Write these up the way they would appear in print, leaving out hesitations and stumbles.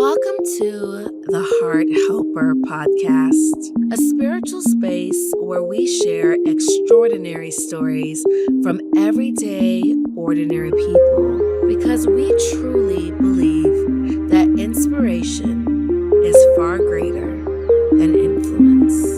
Welcome to the Heart Helper podcast, a spiritual space where we share extraordinary stories from everyday, ordinary people because we truly believe that inspiration is far greater than influence.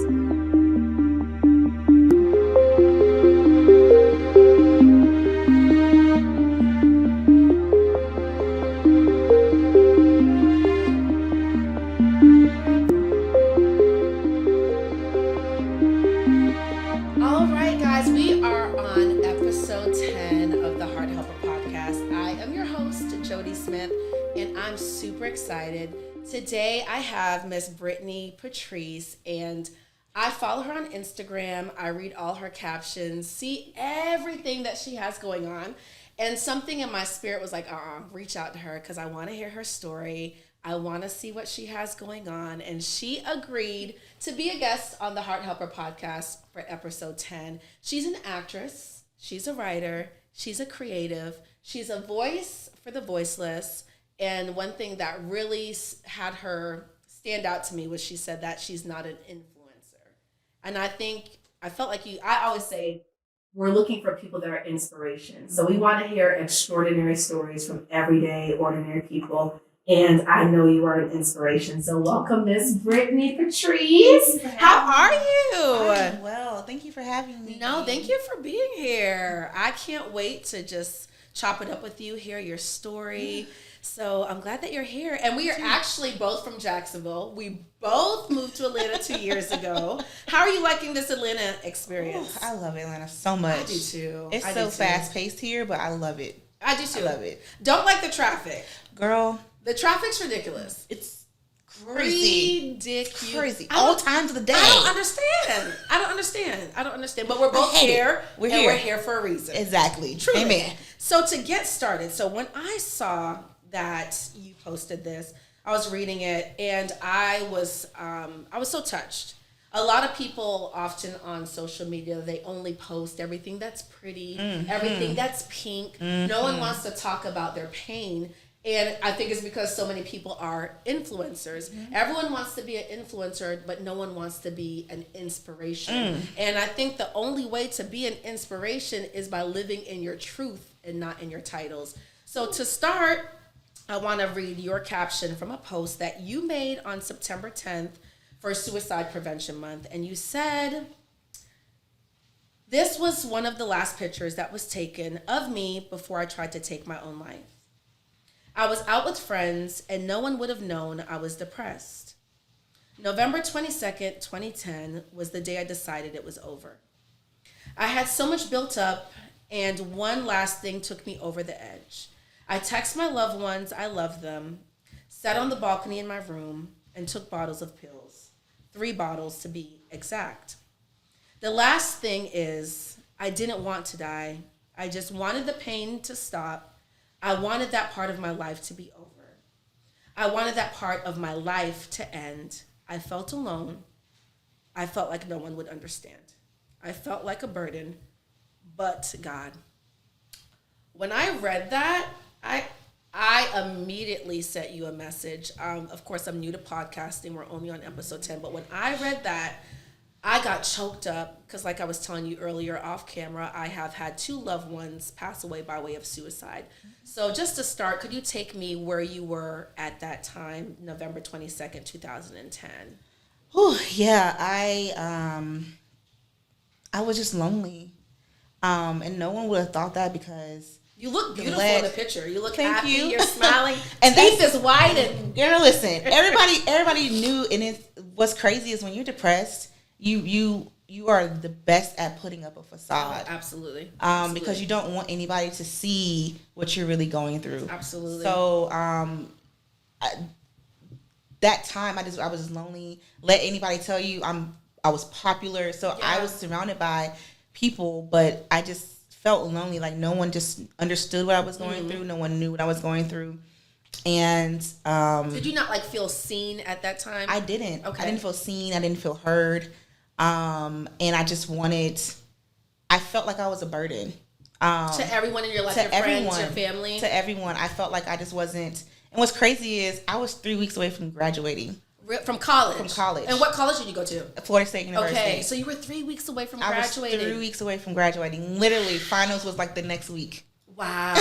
All right, guys, we are on episode 10 of the Heart Helper podcast. I am your host, Jody Smith, and I'm super excited. Today, I have Miss Brittany Patrice, and I follow her on Instagram. I read all her captions, see everything that she has going on, and something in my spirit was like, reach out to her because I want to hear her story. I want to see what she has going on. And she agreed to be a guest on the Heart Helper podcast for episode 10. She's an actress. She's a writer. She's a creative. She's a voice for the voiceless. And one thing that really had her stand out to me was she said that she's not an influencer. And I felt like I always say, we're looking for people that are inspiration. So we want to hear extraordinary stories from everyday, ordinary people. And I know you are an inspiration. So welcome, Miss Brittany Patrice. How are you? I'm well. Thank you for having me. No, thank you for being here. I can't wait to just chop it up with you, hear your story. So I'm glad that you're here. And we are actually both from Jacksonville. We both moved to Atlanta 2 years ago. How are you liking this Atlanta experience? I love Atlanta so much. I do too. It's so fast-paced here, but I love it. I do too. I love it. Don't like the traffic. Girl. The traffic's ridiculous. It's crazy. Ridiculous. Crazy. All times of the day. I don't understand. But we're both here. We're here for a reason. Exactly. Truly. Amen. So to get started, when I saw that you posted this, I was reading it and I was so touched. A lot of people often on social media, they only post everything that's pretty, everything that's pink. No one wants to talk about their pain. And I think it's because so many people are influencers. Everyone wants to be an influencer, but no one wants to be an inspiration. And I think the only way to be an inspiration is by living in your truth and not in your titles. So to start, I want to read your caption from a post that you made on September 10th for Suicide Prevention Month. And you said, "This was one of the last pictures that was taken of me before I tried to take my own life. I was out with friends and no one would have known I was depressed. November 22nd, 2010 was the day I decided it was over. I had so much built up and one last thing took me over the edge. I text my loved ones, I love them, sat on the balcony in my room and took bottles of pills, 3 bottles to be exact. The last thing is I didn't want to die. I just wanted the pain to stop. I wanted that part of my life to be over. I wanted that part of my life to end. I felt alone. I felt like no one would understand. I felt like a burden, but God." When I read that, I immediately sent you a message. Of course, I'm new to podcasting. We're only on episode 10. But when I read that, I got choked up because like I was telling you earlier off camera, I have had 2 loved ones pass away by way of suicide. So just to start, could you take me where you were at that time, November 22nd, 2010? Oh, yeah. I was just lonely. And no one would have thought that because you look beautiful in the picture. You look happy. You're smiling. And teeth is white. And girl, listen, everybody knew. And what's crazy is when you're depressed, you are the best at putting up a facade. Oh, absolutely. Because you don't want anybody to see what you're really going through. Absolutely. So that time I was lonely. Let anybody tell you I was popular, so yeah. I was surrounded by people, but I just felt lonely. Like no one just understood what I was going through. No one knew what I was going through. And did you not feel seen at that time? I didn't. Okay. I didn't feel seen. I didn't feel heard. And I just I felt like I was a burden. To everyone in your life, your friends, your family? To everyone. I felt like I just wasn't. And what's crazy is I was 3 weeks away from graduating. From college? From college. And what college did you go to? Florida State University. Okay, so you were 3 weeks away from graduating. I was 3 weeks away from graduating. Literally, finals was like the next week. Wow.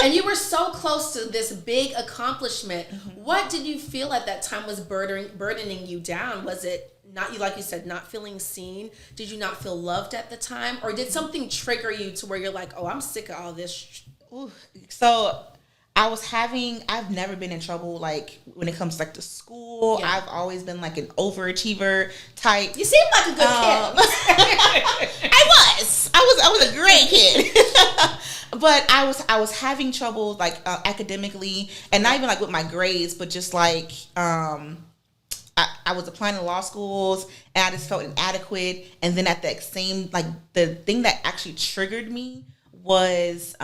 And you were so close to this big accomplishment. What did you feel at that time was burdening you down? Was it not, like you said, not feeling seen? Did you not feel loved at the time? Or did something trigger you to where you're like, oh, I'm sick of all this? Ooh. So I've never been in trouble, like, when it comes, like, to school. Yeah. I've always been, like, an overachiever type. You seem like a good kid. I was a great kid. But I was having trouble, like, academically, and not even, like, with my grades, but just, like, I was applying to law schools, and I just felt inadequate. And then at that same, like, the thing that actually triggered me was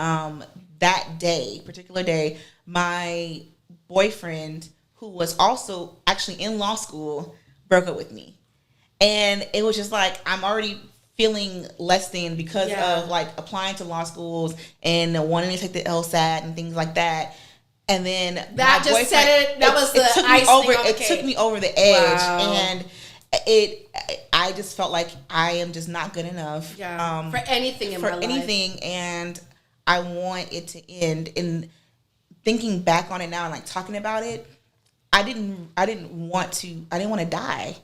that particular day, my boyfriend, who was also actually in law school, broke up with me. And it was just like, I'm already feeling less than because of, like, applying to law schools and wanting to take the LSAT and things like that. And then that just boyfriend, said it. That was the icing on the cake. It took me over the edge. Wow. And I just felt like I am just not good enough. For anything in my life. For anything. And I want it to end. And thinking back on it now and, like, talking about it, I didn't want to die.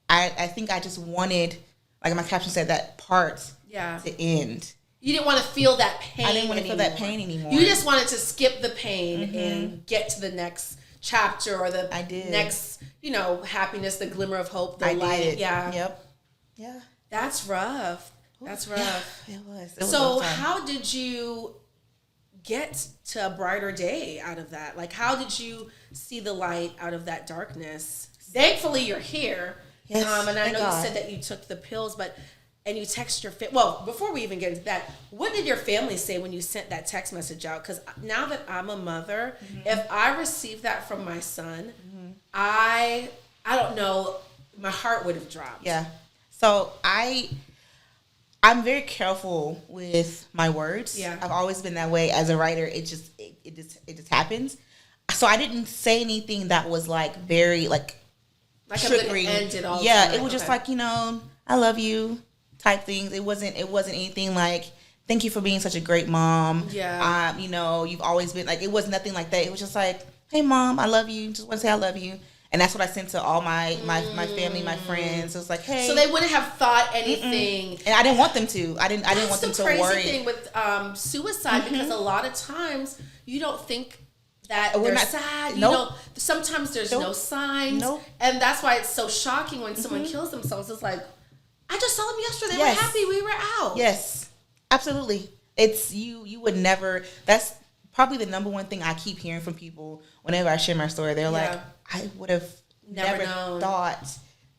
I think I just wanted, like my caption said, that part to end. You didn't want to feel that pain. I didn't want to feel that pain anymore. You just wanted to skip the pain and get to the next chapter or the next, happiness, the glimmer of hope, the light. Did. Yeah. Yep. Yeah. That's rough. That's rough. Yeah, it was. So how did you get to a brighter day out of that? Like, how did you see the light out of that darkness? Thankfully, you're here. Yes, and I know you said that you took the pills, and you text your well, before we even get into that, what did your family say when you sent that text message out? Because now that I'm a mother, if I received that from my son, I don't know, my heart would have dropped. Yeah. So I'm very careful with my words. Yeah. I've always been that way as a writer. It just happens. So I didn't say anything that was, like, very, like triggery. End it all. Yeah, it was just like, I love you type things. It wasn't anything like, thank you for being such a great mom. Yeah. You've always been, like, it was nothing like that. It was just like, hey mom, I love you. Just want to say I love you. And that's what I sent to all my family, my friends. It was like, hey. So they wouldn't have thought anything. And I didn't want them to. I didn't want them to worry. That's the crazy thing with suicide, because a lot of times you don't think that they're sad. Nope. Sometimes there's no signs. Nope. And that's why it's so shocking when someone kills themselves. It's like, I just saw them yesterday. We're happy we were out. Yes, absolutely. It's you would never. That's probably the number one thing I keep hearing from people whenever I share my story. They're like, I would have never thought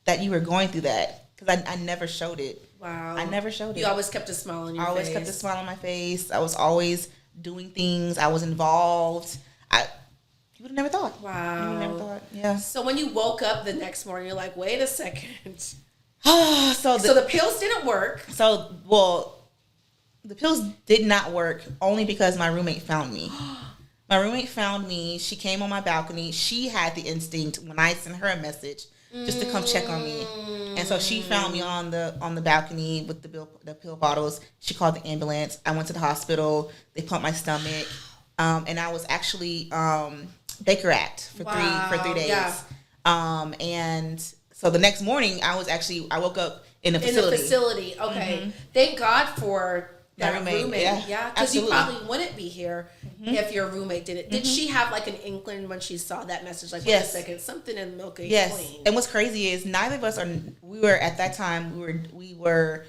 that you were going through that, because I never showed it. Wow. I never showed it. You always kept a smile on your face. I always kept a smile on my face. I was always doing things. I was involved. You would have never thought. Wow. You would have never thought. Yeah. So when you woke up the next morning, you're like, wait a second. So the pills didn't work. The pills did not work only because my roommate found me. My roommate found me. She came on my balcony. She had the instinct when I sent her a message just to come check on me. And so she found me on the balcony with the pill bottles. She called the ambulance. I went to the hospital. They pumped my stomach. And I was actually Baker Act for three days. Yeah. And so the next morning I woke up in a facility. In the facility, okay. Thank God for that roommate. Yeah, because you probably wouldn't be here if your roommate did it. Did she have, like, an inkling when she saw that message? Like, wait a second, something in the milk ain't clean. And what's crazy is neither of us we were at that time, we were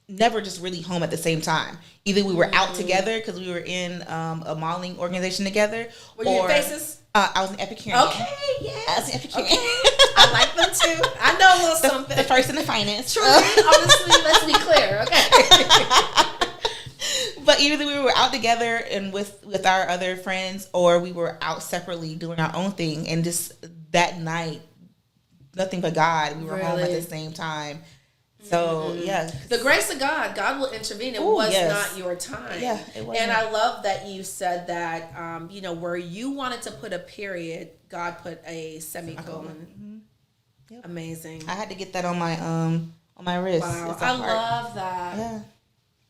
never just really home at the same time. Either we were out together because we were in a modeling organization together. Were you in Faces? I was an Epicurean. Okay, yeah. I was an Epicurean. Okay. I like them too. I know a little something. The first and the finest. Truly, honestly, let's be clear, okay? But either we were out together and with our other friends, or we were out separately doing our own thing. And just that night, nothing but God, we were home at the same time. So yeah, the grace of God will intervene. It was not your time. Yeah, it was. And I love that you said that. Where you wanted to put a period, God put a semicolon. Mm-hmm. Yep. Amazing. I had to get that on my wrist. Wow, I love that. Yeah.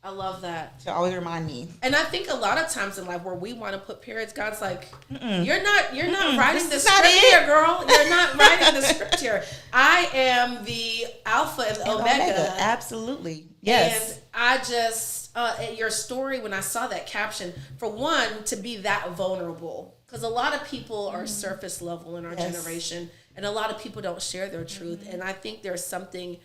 I love that. To always remind me. And I think a lot of times in life where we want to put periods, God's like, you're not writing the script here, girl. You're not writing the script here. I am the Alpha and the Omega. Absolutely. Yes. And I just, your story, when I saw that caption, for one, to be that vulnerable, because a lot of people are surface level in our generation, and a lot of people don't share their truth. And I think there's something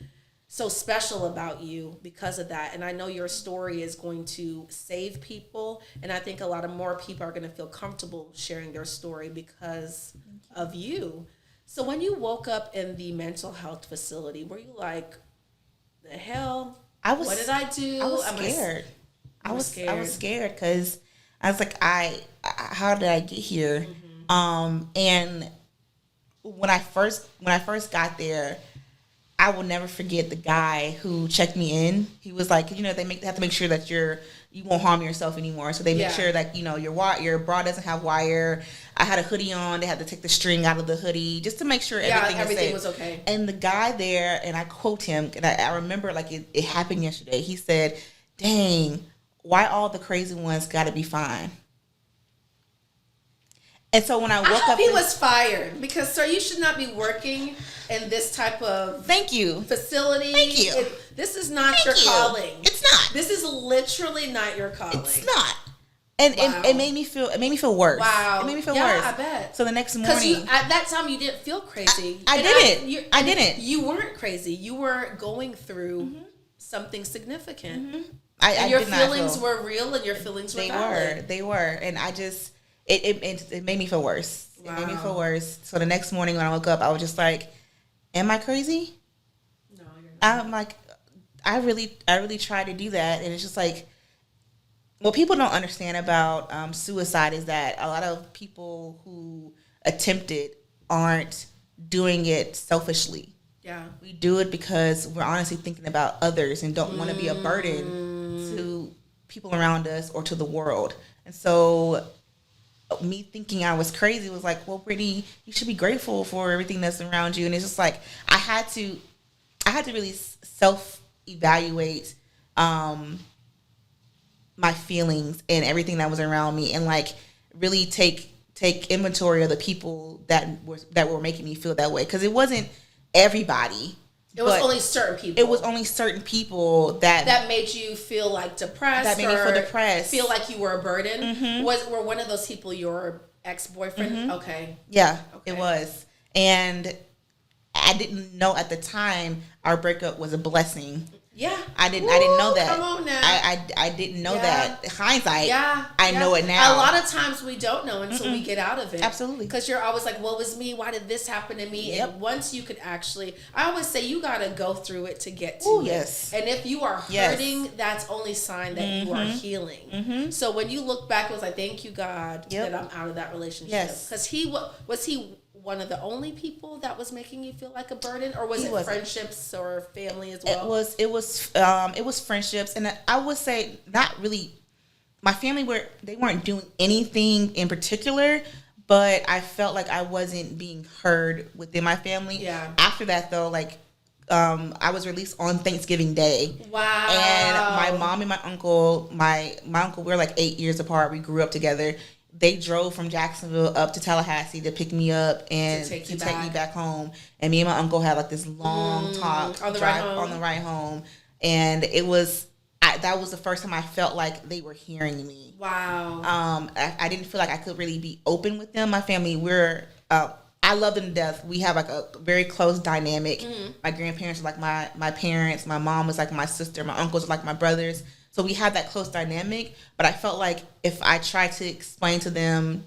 so special about you because of that. And I know your story is going to save people. And I think a lot of more people are going to feel comfortable sharing their story because of you. So when you woke up in the mental health facility, were you like, the hell? What did I do? I was scared. I was scared because I was like, how did I get here? And when I first got there, I will never forget the guy who checked me in. He was like, they have to make sure that you won't harm yourself anymore. So they make sure that, your bra doesn't have wire. I had a hoodie on. They had to take the string out of the hoodie just to make sure everything was okay. And the guy there, and I quote him, and I remember like it happened yesterday. He said, "Dang, why all the crazy ones got to be fine?" And so when I woke up, he was fired because, sir, you should not be working in this type of facility. Thank you. This is not your calling. It's not. This is literally not your calling. It's not. And it made me feel worse. Wow. It made me feel worse. I bet. So the next morning, at that time you didn't feel crazy. I didn't. You weren't crazy. You were going through something significant. And your feelings were real, and your feelings were valid. They were, and I just. It made me feel worse. Wow. It made me feel worse. So the next morning when I woke up, I was just like, "Am I crazy?" No, you're not. I'm like, I really tried to do that, and it's just like, what people don't understand about suicide is that a lot of people who attempt it aren't doing it selfishly. Yeah, we do it because we're honestly thinking about others and don't want to be a burden to people around us or to the world, and so. Me thinking I was crazy was like, well, Brittany, you should be grateful for everything that's around you. And it's just like I had to really self-evaluate my feelings and everything that was around me, and like really take inventory of the people that were making me feel that way, because it wasn't everyone. It was only certain people. It was only certain people that made you feel like depressed. That made me feel depressed. Feel like you were a burden. Were one of those people your ex-boyfriend? Okay. Yeah, it was. And I didn't know at the time our breakup was a blessing. Yeah. I didn't know that. Come on now. I didn't know that. Hindsight. Yeah. I know it now. A lot of times we don't know until we get out of it. Absolutely. Because you're always like, well, it was me. Why did this happen to me? Yep. And once you could actually, I always say you got to go through it to get to it. Yes. And if you are hurting, that's only sign that you are healing. So when you look back, it was like, thank you, God, that I'm out of that relationship. Yes. Because was he one of the only people that was making you feel like a burden, or was it friendships or family as well? It was friendships, and I would say not really. My family weren't doing anything in particular, but I felt like I wasn't being heard within my family. Yeah. After that, though, like I was released on Thanksgiving Day. Wow. And my mom and my uncle, we were like 8 years apart. We grew up together. They drove from Jacksonville up to Tallahassee to pick me up and to take me back home. And me and my uncle had like this long talk on the ride home. And it was that was the first time I felt like they were hearing me. Wow. I didn't feel like I could really be open with them. My family, I love them to death. We have like a very close dynamic. My grandparents are like my parents. My mom was like my sister. My uncles are like my brothers. So we had that close dynamic, but I felt like if I tried to explain to them,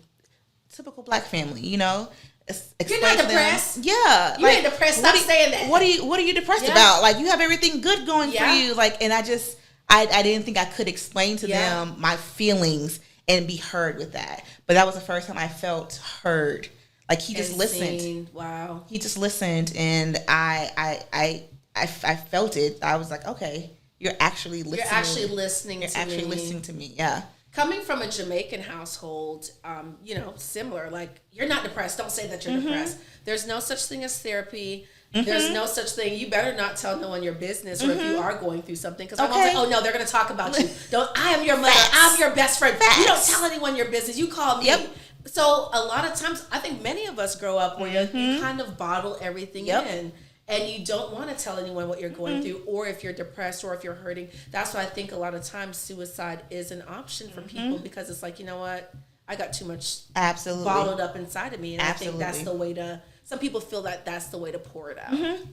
typical Black family, You're not depressed. Yeah, you ain't depressed. Stop saying that. What are you depressed about? Like, you have everything good going for you. Like, and I didn't think I could explain to them my feelings and be heard with that. But that was the first time I felt heard. Like, he just listened. Wow. He just listened, and I I felt it. I was like, okay, you're actually listening. You're actually listening You're to actually me. listening to me. Yeah. Coming from a Jamaican household, similar. Like, you're not depressed. Don't say that you're depressed. There's no such thing as therapy. There's no such thing. You better not tell no one your business, or if you are going through something. Because my mom's like, oh no, they're going to talk about you. I am your mother. I'm your best friend. You don't tell anyone your business. You call me. Yep. So a lot of times, I think many of us grow up where you kind of bottle everything in. And you don't want to tell anyone what you're going through, or if you're depressed, or if you're hurting. That's why I think a lot of times suicide is an option for people, because it's like, you know what? I got too much bottled up inside of me. And I think that's the way to, some people feel that that's the way to pour it out. Absolutely.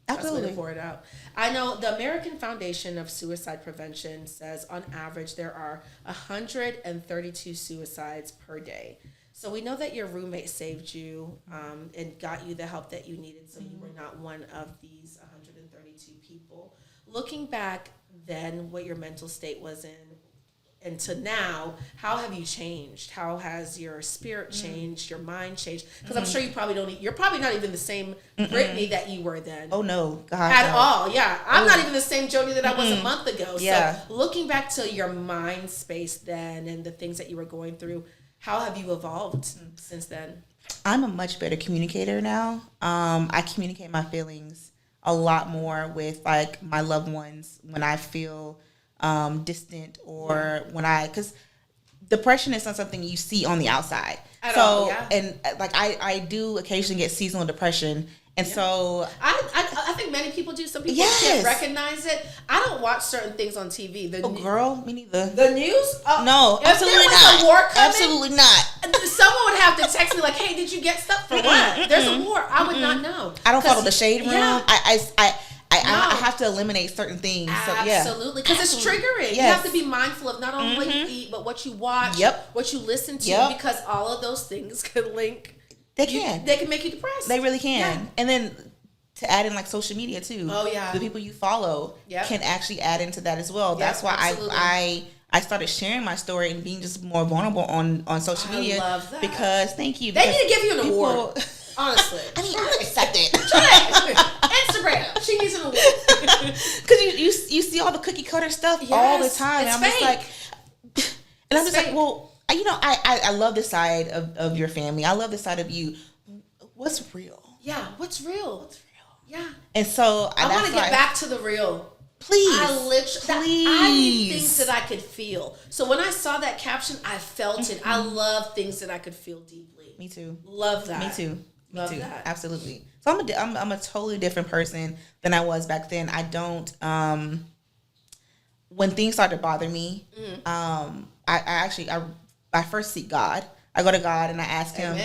That's the way to pour it out. I know the American Foundation of Suicide Prevention says on average there are 132 suicides per day. So we know that your roommate saved you and got you the help that you needed, so you were not one of these 132 people. Looking back then, what your mental state was in, and to now, how have you changed? How has your spirit changed, your mind changed? Because I'm sure you're probably not even the same Brittany that you were then. Oh no, God, at no. all. Yeah, I'm not even the same Jody that I was a month ago. Yeah. So looking back to your mind space then and the things that you were going through, how have you evolved since then? I'm a much better communicator now. I communicate my feelings a lot more with like my loved ones when I feel distant, or because depression is not something you see on the outside. And like I do occasionally get seasonal depression. And so I think many people do. Some people can't recognize it. I don't watch certain things on TV. Girl, me neither. The news? No, absolutely not. A war coming, absolutely not. Someone would have to text me like, "Hey, did you get stuff for what?" There's a war. I would not know. I don't follow the shade room. Yeah. I have to eliminate certain things. Absolutely, because it's triggering. Yes. You have to be mindful of not only what you eat, but what you watch, what you listen to, because all of those things can link. They can make you depressed. They really can. Yeah. And then to add in like social media too. Oh yeah. The people you follow can actually add into that as well. That's why I started sharing my story and being just more vulnerable on social media. I love that. Because thank you. They need to give you an award. Honestly. I mean, I'll accept it. Instagram. She needs an award. Because you see all the cookie cutter stuff all the time. It's and I'm just like, well, I love this side of your family. I love this side of you. What's real? Yeah, what's real? Yeah. And so I want to get back to the real. Please. I need things that I could feel. So when I saw that caption, I felt it. I love things that I could feel deeply. Me too. Love that. Me too. Love that. Absolutely. So I'm a totally different person than I was back then. I don't when things start to bother me, I first seek God. I go to God and I ask him,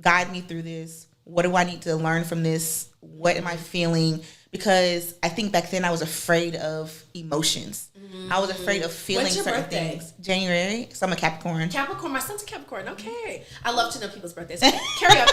guide me through this. What do I need to learn from this? What am I feeling? Because I think back then I was afraid of emotions. I was afraid of feeling certain things. January. So I'm a Capricorn. My son's a Capricorn. Okay. I love to know people's birthdays. Okay. Carry on.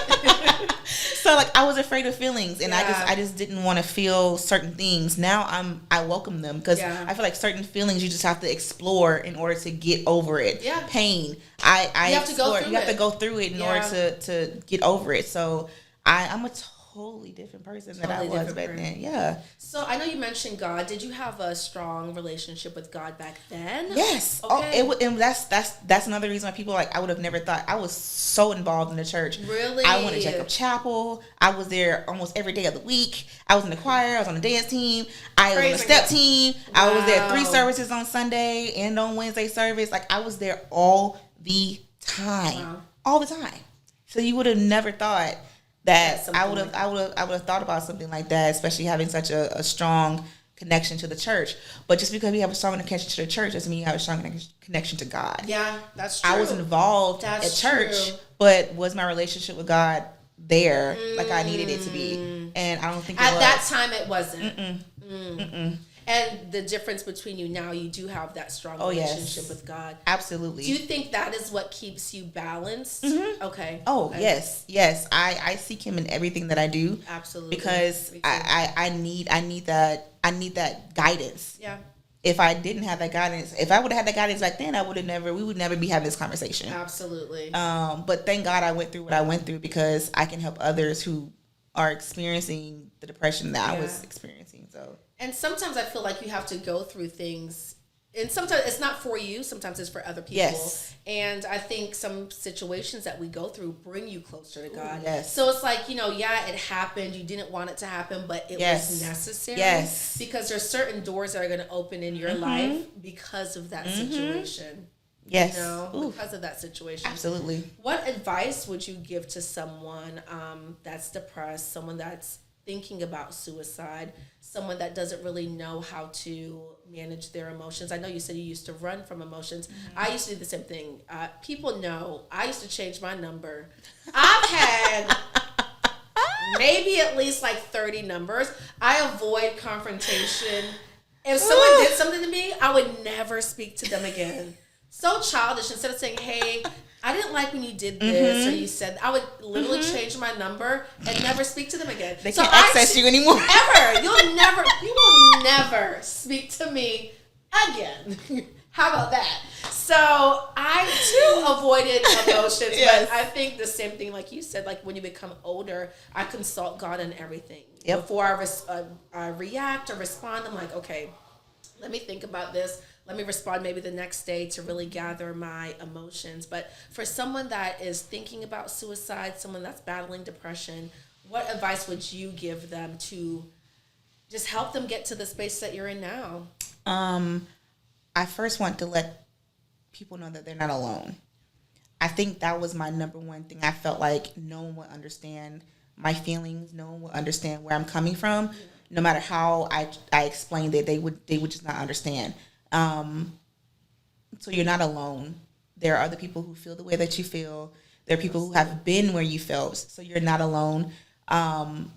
So like I was afraid of feelings, and I just didn't want to feel certain things. Now I welcome them, because I feel like certain feelings you just have to explore in order to get over it. Yeah. Pain. You have to go through it in order to get over it. So I'm a totally different person than I was back then. Yeah. So I know you mentioned God. Did you have a strong relationship with God back then? Yes. Okay. And that's another reason why people are like, I would have never thought. I was so involved in the church. Really? I went to Jacob Chapel. I was there almost every day of the week. I was in the choir. I was on the dance team. I was on the step team. Wow. I was there 3 services on Sunday and on Wednesday service. Like I was there all the time. Wow. All the time. So you would have never thought that I would have thought about something like that, especially having such a strong connection to the church. But just because we have a strong connection to the church doesn't mean you have a strong connection to God. Yeah, that's true. I was involved at church, but was my relationship with God there like I needed it to be? And I don't think at that time it wasn't. And the difference between you now, you do have that strong relationship with God. Absolutely. Do you think that is what keeps you balanced? Okay. Oh, okay. Yes. I seek him in everything that I do. Absolutely. Because I need that guidance. Yeah. If I didn't have that guidance, if I would have had that guidance back then, we would never be having this conversation. Absolutely. But thank God I went through what I went through, because I can help others who are experiencing the depression that I was experiencing. And sometimes I feel like you have to go through things, and sometimes it's not for you, sometimes it's for other people. Yes. And I think some situations that we go through bring you closer to God. Ooh, yes. So it's like, it happened. You didn't want it to happen, but it was necessary. Yes. Because there's certain doors that are going to open in your life because of that situation. Yes. Because of that situation. Absolutely. What advice would you give to someone that's depressed, someone that's thinking about suicide, someone that doesn't really know how to manage their emotions? I know you said you used to run from emotions. I used to do the same thing. People know I used to change my number. I've had maybe at least like 30 numbers. I avoid confrontation. If someone did something to me, I would never speak to them again. So childish. Instead of saying, hey, I didn't like when you did this or you said, I would literally change my number and never speak to them again. They can't access you anymore. Ever. You will never speak to me again. How about that? So I too avoided emotions, but I think the same thing, like you said, like when you become older, I consult God on everything. Yep. Before I react or respond, I'm like, okay, let me think about this. Let me respond maybe the next day to really gather my emotions. But for someone that is thinking about suicide, someone that's battling depression, what advice would you give them to just help them get to the space that you're in now? I first want to let people know that they're not alone. I think that was my number one thing. I felt like no one would understand my feelings. No one would understand where I'm coming from. No matter how I explained it, they would just not understand. So you're not alone. There are other people who feel the way that you feel. There are people who have been where you felt. So you're not alone. And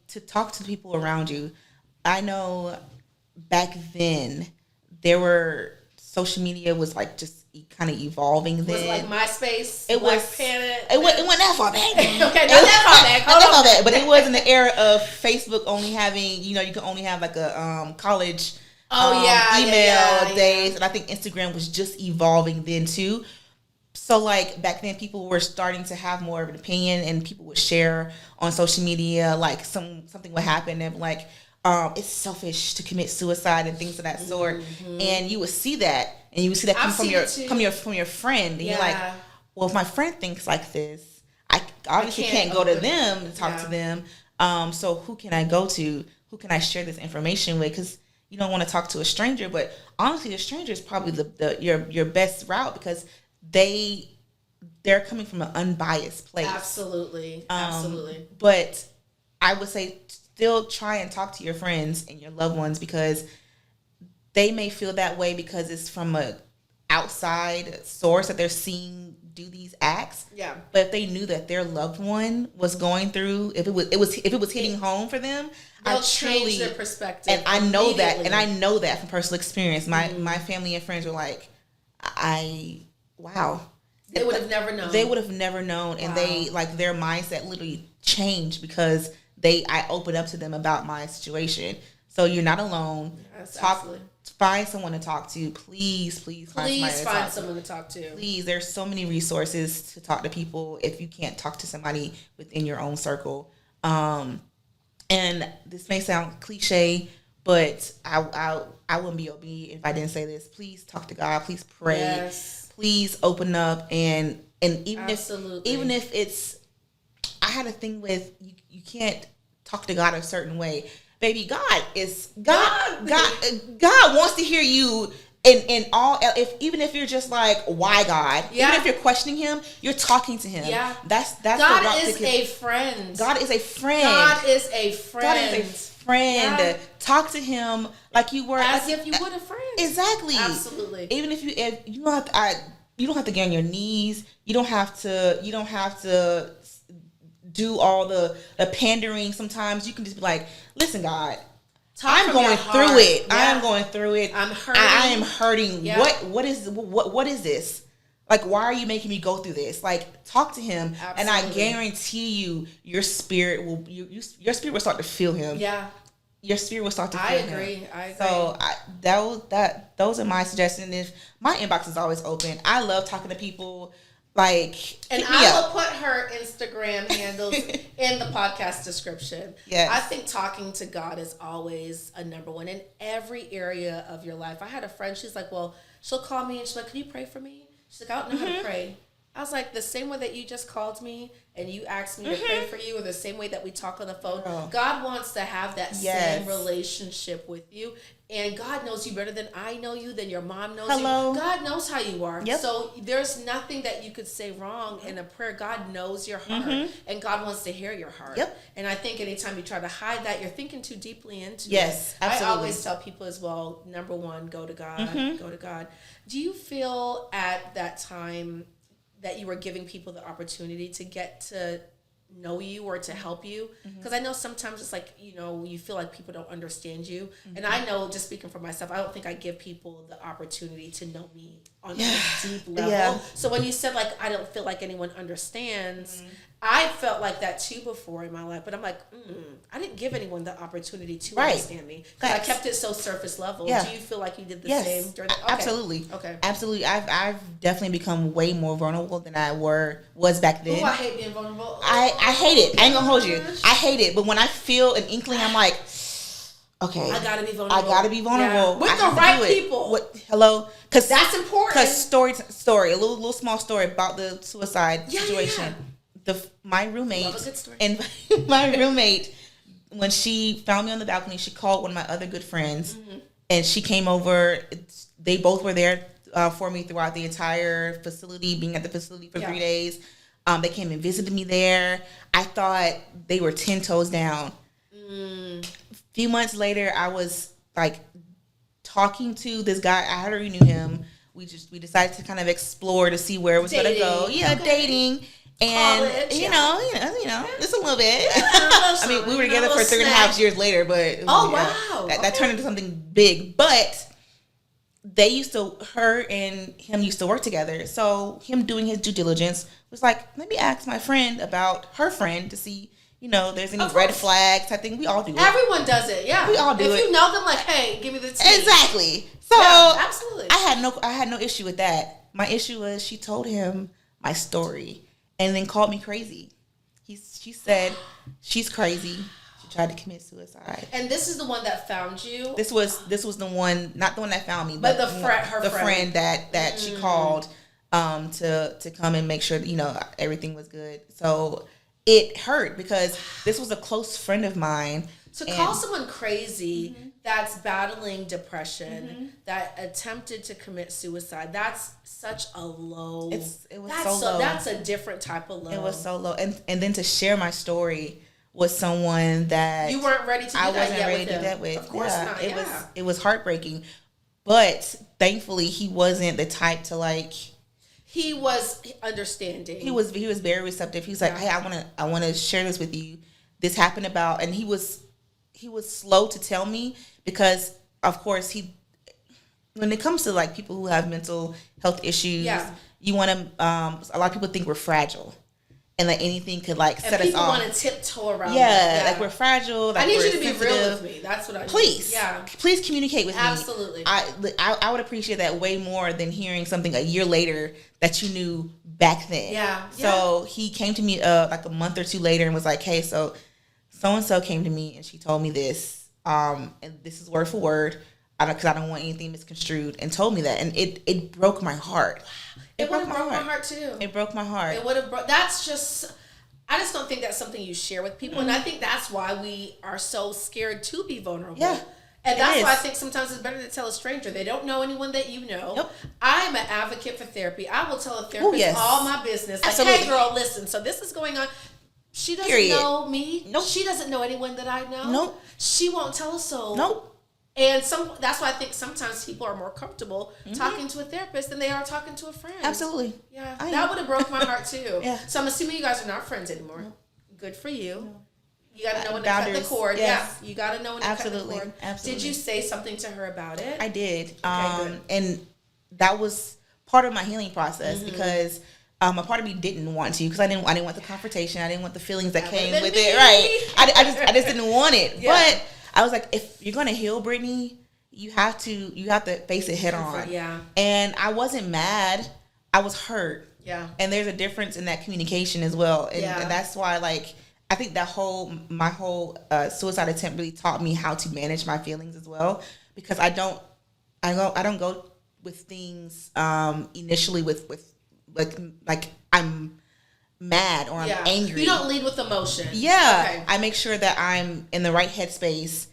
to talk to the people around you. I know back then social media was like just kind of evolving then. Was it like MySpace? It was Panic. It went that far back. Okay, not that far back. Not that far back. But it was in the era of Facebook only having, you could only have like a college email days. And I think Instagram was just evolving then too. So like back then people were starting to have more of an opinion and people would share on social media like something would happen and like it's selfish to commit suicide and things of that sort. And you would see that and you would see that from your friend and you're like, well, if my friend thinks like this, I obviously can't go to them and talk to them. So who can I go to? Who can I share this information with? Because you don't want to talk to a stranger, but honestly, a stranger is probably your best route because they're coming from an unbiased place. Absolutely. But I would say still try and talk to your friends and your loved ones because they may feel that way because it's from a outside source that they're seeing do these acts. Yeah. But if they knew that their loved one was going through, if it was hitting home for them, they'll change their perspective. And I know that from personal experience. My family and friends were like, wow. They would have never known. They would have never known. And they like their mindset literally changed because I opened up to them about my situation. So you're not alone. Yes, find someone to talk to. Please find someone to talk to. Please, there's so many resources to talk to people if you can't talk to somebody within your own circle. And this may sound cliche, but I wouldn't be obedient if I didn't say this. Please talk to God. Please pray. Yes. Please open up and even if it's, I had a thing with you can't talk to God a certain way. Baby, God wants to hear you in all. Even if you're just like, why God? Yeah. Even if you're questioning Him, you're talking to Him. Yeah. That's God is a friend. God is a friend. God is a friend. God is a friend. Yeah. Talk to Him like you were as if you would a friend. Exactly. Absolutely. Even if you don't have to get on your knees. You don't have to do all the pandering. Sometimes you can just be like, listen, God, I'm going through it. Yeah. I am going through it. I'm hurting. I am hurting. Yeah. What is this? Like, why are you making me go through this? Like, talk to Him. Absolutely. And I guarantee you, your spirit will start to feel Him. Yeah. Your spirit will start to feel Him. I agree. So those are my suggestions. If my inbox is always open, I love talking to people. Like, and I will put her Instagram handles in the podcast description. Yes. I think talking to God is always a number one in every area of your life. I had a friend, she's like, well, she'll call me and she's like, can you pray for me? She's like, I don't know how to pray. I was like, the same way that you just called me and you asked me to pray for you, or the same way that we talk on the phone, God wants to have that same relationship with you. And God knows you better than I know you, than your mom knows you. God knows how you are. Yep. So there's nothing that you could say wrong in a prayer. God knows your heart, and God wants to hear your heart. Yep. And I think anytime you try to hide that, you're thinking too deeply into it. Yes, absolutely. I always tell people as well, number one, go to God. Go to God. Do you feel at that time that you were giving people the opportunity to get to know you or to help you? Because I know sometimes it's like, you know, you feel like people don't understand you. And I know, just speaking for myself, I don't think I give people the opportunity to know me on a deep level. So when you said, like, I don't feel like anyone understands, I felt like that too before in my life. But I'm like, I didn't give anyone the opportunity to understand me. Because I kept it so surface level. Do you feel like you did the same during the... Absolutely. Okay. Absolutely. I've definitely become way more vulnerable than I was back then. Oh, I hate being vulnerable. I hate it. I ain't gonna hold you. I hate it. But when I feel an inkling, I'm like, okay, I gotta be vulnerable. Yeah. With the right people. Hello? Because that's important. Because story, a little small story about the suicide situation. My roommate, love a good story. And my roommate, when she found me on the balcony, she called one of my other good friends, and she came over. They both were there for me throughout the entire facility, being at the facility for 3 days. They came and visited me there. I thought they were 10 toes down. A few months later, I was like talking to this guy. I already knew him. We decided to kind of explore to see where it was going to go. Yeah, dating. And college, you know, just a little bit. I mean, we were together for 3.5 years later, but wow, that turned into something big. But her and him used to work together. So him doing his due diligence was like, let me ask my friend about her friend to see, there's any red flags. I think we all do it. Everyone does it. Yeah, we all do it. If you know them, like, hey, give me the tea. Exactly. So absolutely. I had no issue with that. My issue was she told him my story. And then called me crazy. She said she's crazy. She tried to commit suicide. And this is the one that found you. This was the one, not the one that found me, but her friend that she called to come and make sure that, everything was good. So it hurt because this was a close friend of mine. To call someone crazy that's battling depression, that attempted to commit suicide, that's such a low. It was so low. That's a different type of low. It was so low. And then to share my story with someone that you weren't ready to do I that wasn't yet ready to do him. that with. Of course not. It was heartbreaking. But thankfully he wasn't the type to like. He was understanding. He was very receptive. He was like, hey, I wanna share this with you. This happened and he was slow to tell me because, of course, when it comes to like people who have mental health issues, you want to. A lot of people think we're fragile, and like anything could like set us off. People want to tiptoe around. Yeah, like we're fragile. Like I need we're you to sensitive. be real with me. That's what I need. Please, please communicate with me. Absolutely. I would appreciate that way more than hearing something a year later that you knew back then. Yeah. So he came to me like a month or two later and was like, hey, so and so came to me and she told me this, and this is word for word, because I don't want anything misconstrued, and told me that, and it broke my heart. It would have broke my heart too. It broke my heart. It would have. That's just. I just don't think that's something you share with people, and I think that's why we are so scared to be vulnerable. Yeah. And that's why I think sometimes it's better to tell a stranger. They don't know anyone that you know. Nope. I'm an advocate for therapy. I will tell a therapist all my business. Like, absolutely. Hey, girl, listen. So this is going on. She doesn't know me. Nope. She doesn't know anyone that I know. Nope. She won't tell a soul. Nope. And that's why I think sometimes people are more comfortable talking to a therapist than they are talking to a friend. Absolutely. Yeah. That would have broke my heart too. Yeah. So I'm assuming you guys are not friends anymore. No. Good for you. No. You got to know when to Boundaries. cut the cord. Yes. Yeah. You got to know when to cut the cord. Absolutely. Did you say something to her about it? I did. Okay, good. And that was part of my healing process because a part of me didn't want to, because I didn't want the confrontation. I didn't want the feelings that came with it. Right. I just didn't want it. Yeah. But I was like, if you're gonna heal, Brittany, you have to face it head on. Yeah. And I wasn't mad. I was hurt. Yeah. And there's a difference in that communication as well. And that's why, like, I think my whole suicide attempt really taught me how to manage my feelings as well, because I don't go with things initially with like I'm mad or I'm angry. You don't lead with emotion. Yeah. Okay. I make sure that I'm in the right headspace.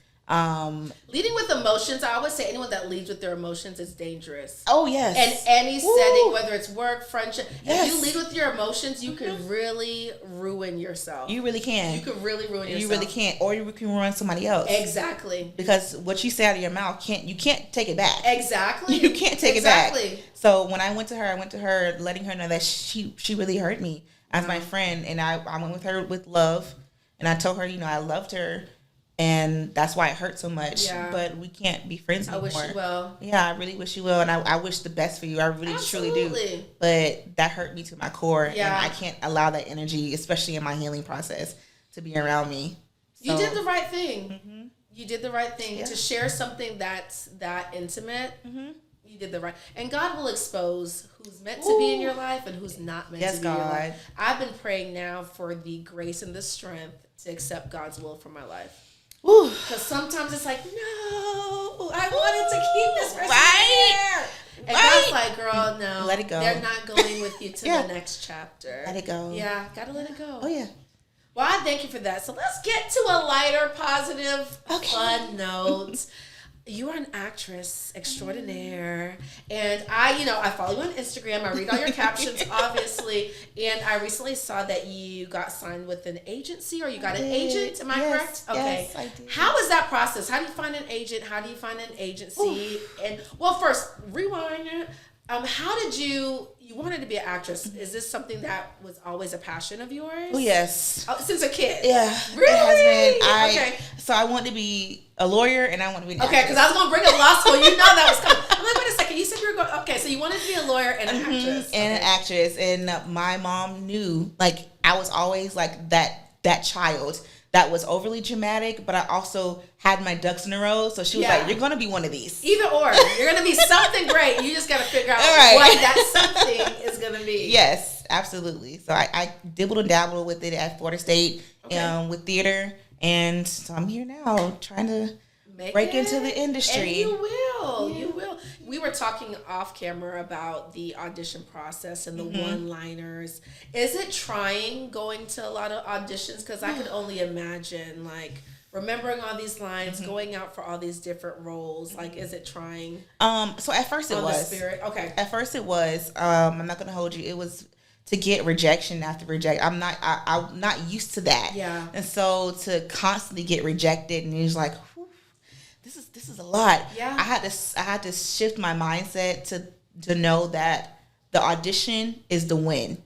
Leading with emotions, I always say anyone that leads with their emotions is dangerous. Oh, yes. In any setting, whether it's work, friendship, yes. if you lead with your emotions, you can really ruin yourself. You really can. You can really ruin yourself. You really can. Or you can ruin somebody else. Exactly. Because what you say out of your mouth, you can't take it back. Exactly. You can't take it back. So when I went to her, letting her know that she really hurt me as my friend. And I went with her with love. And I told her, I loved her. And that's why it hurt so much. Yeah. But we can't be friends anymore. I wish you well. Yeah, I really wish you well. And I wish the best for you. I really, truly do. But that hurt me to my core. Yeah. And I can't allow that energy, especially in my healing process, to be around me. So, you did the right thing. Mm-hmm. You did the right thing. To share something that's that intimate. Mm-hmm. You did the right. And God will expose who's meant to be in your life and who's not meant to be in your life. I've been praying now for the grace and the strength to accept God's will for my life. Because sometimes it's like, no, I wanted to keep this person here. And God's like, girl, no. Let it go. They're not going with you to the next chapter. Let it go. Yeah, gotta let it go. Oh, yeah. Well, I thank you for that. So let's get to a lighter, positive, fun note. You are an actress extraordinaire, and I follow you on Instagram. I read all your captions, obviously, and I recently saw that you got signed with an agency, or you got an agent. Am I correct? Okay. Yes, I did. How is that process? How do you find an agent? How do you find an agency? And first, rewind it. How did you wanted to be an actress? Is this something that was always a passion of yours? Oh, yes. Since a kid? Yeah. Really? It has been. So I wanted to be a lawyer and I want to be an actress. Okay, because I was going to bring up law school. You know that was coming. I'm like, wait a second. You said you were going... Okay, so you wanted to be a lawyer and an actress. And an actress. And my mom knew, like, I was always like that child that was overly dramatic, but I also had my ducks in a row. So she was like, you're going to be one of these. Either or. You're going to be something great. You just got to figure out what that something is going to be. Yes, absolutely. So I dibbled and dabbled with it at Florida State with theater. And so I'm here now trying to break into the industry. And you will. Yeah. You will. We were talking off camera about the audition process and the one-liners. Is it trying going to a lot of auditions? Because I could only imagine, like, remembering all these lines, going out for all these different roles. Like, is it trying? So at first it was. The spirit? Okay. At first it was. I'm not going to hold you. It was to get rejection after rejection. I'm not used to that. Yeah. And so to constantly get rejected, and it was like, this is a lot. Yeah. I had to shift my mindset to know that the audition is the win.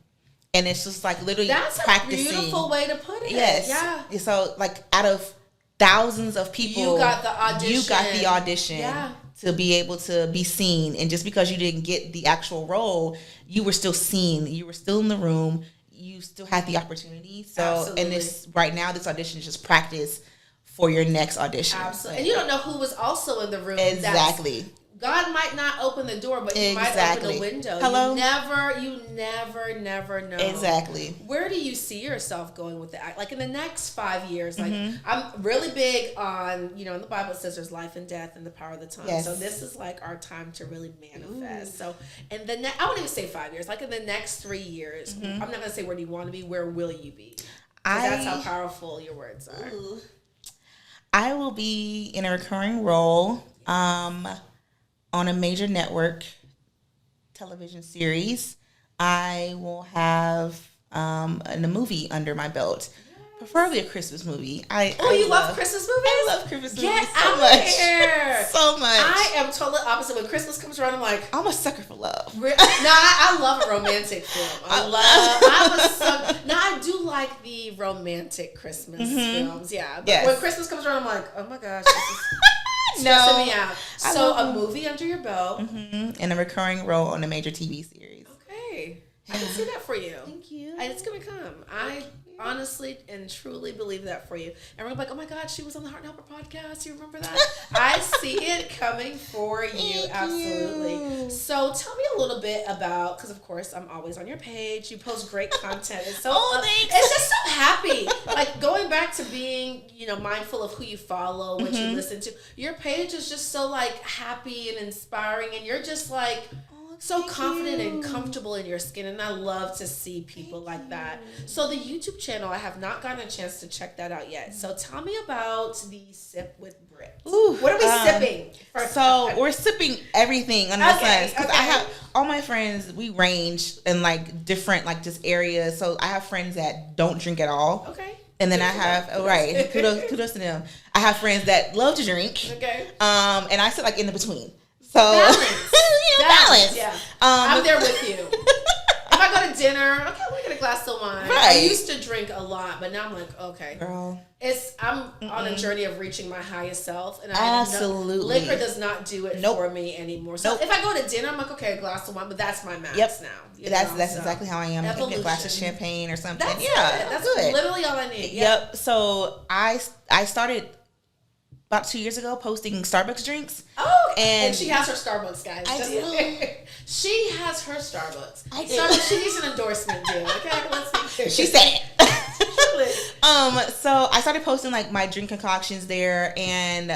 And it's just like literally practicing. That's a beautiful way to put it. Yes. Yeah. So like out of thousands of people, you got the audition. Yeah. To be able to be seen. And just because you didn't get the actual role, you were still seen. You were still in the room. You still had the opportunity. So absolutely. And this right now, this audition is just practice for your next audition. Absolutely. And you don't know who was also in the room. Exactly. God might not open the door, but he might open the window. Hello? You never know. Exactly. Where do you see yourself going with that? Like in the next 5 years, like I'm really big on, in the Bible it says there's life and death and the power of the tongue. Yes. So this is like our time to really manifest. Ooh. So and I wouldn't even say 5 years, like in the next 3 years, I'm not going to say where do you want to be, where will you be? That's how powerful your words are. Ooh. I will be in a recurring role on a major network television series. I will have a movie under my belt, preferably a Christmas movie. You love Christmas movies? I love Christmas movies Get out of here! So much. I am totally opposite. When Christmas comes around, I'm like, I'm a sucker for love. No, I love a romantic film. I do like the romantic Christmas films. Yeah, but when Christmas comes around, I'm like, oh my gosh, this is stressing me out. So a movie under your belt. And a recurring role on a major TV series. Okay. I can see that for you. Thank you. And it's going to come. honestly and truly believe that for you. And we're like, oh my God, she was on the Heart Helper podcast. You remember that? I see it coming for you. Absolutely. So tell me a little bit about, because of course I'm always on your page. You post great content. It's so thanks. It's just so happy. Like going back to being, mindful of who you follow, what you listen to. Your page is just so like happy and inspiring, and you're just like so confident and comfortable in your skin, and I love to see people like that. So the YouTube channel, I have not gotten a chance to check that out yet. So tell me about the Sip with Britt. Ooh, what are we sipping? So we're sipping everything under the sun, because I have all my friends. We range in like different like just areas. So I have friends that don't drink at all. Okay. And then I have kudos to them. I have friends that love to drink. Okay. And I sit like in the between. So balance. Yeah. I'm there with you. If I go to dinner, okay, we get a glass of wine. Right. I used to drink a lot, but now I'm like, okay, girl, I'm on a journey of reaching my highest self, and absolutely liquor does not do it for me anymore. So if I go to dinner, I'm like, okay, a glass of wine, but that's my max now. That's exactly how I am. I get a glass of champagne or something. That's good. Literally all I need. Yep. So I started about 2 years ago posting Starbucks drinks. Oh, and she has her Starbucks, guys. I do. She has her Starbucks. I do. So she needs an endorsement deal. Okay, let's see. She said it. So I started posting like my drink concoctions there, and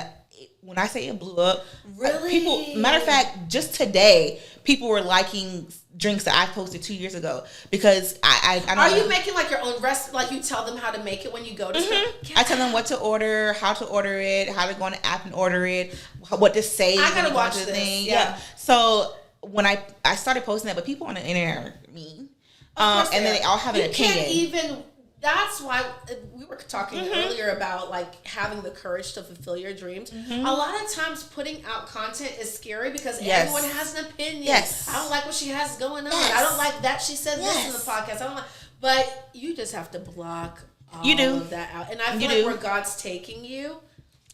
when I say it blew up, really, people. Matter of fact, just today, people were liking drinks that I posted 2 years ago, because I don't Are know. you making like your own recipe? Like you tell them how to make it when you go to stuff? I tell them what to order, how to order it, how to go on the app and order it, what to say. I gotta watch this. Thing. Yeah. So when I started posting that, but people on the internet are mean, and then they all have an opinion. That's why we were talking earlier about like having the courage to fulfill your dreams. A lot of times putting out content is scary because everyone has an opinion. Yes. I don't like what she has going on. I don't like that she said this in the podcast. I don't like, but you just have to block all of that out. And I feel like where God's taking you,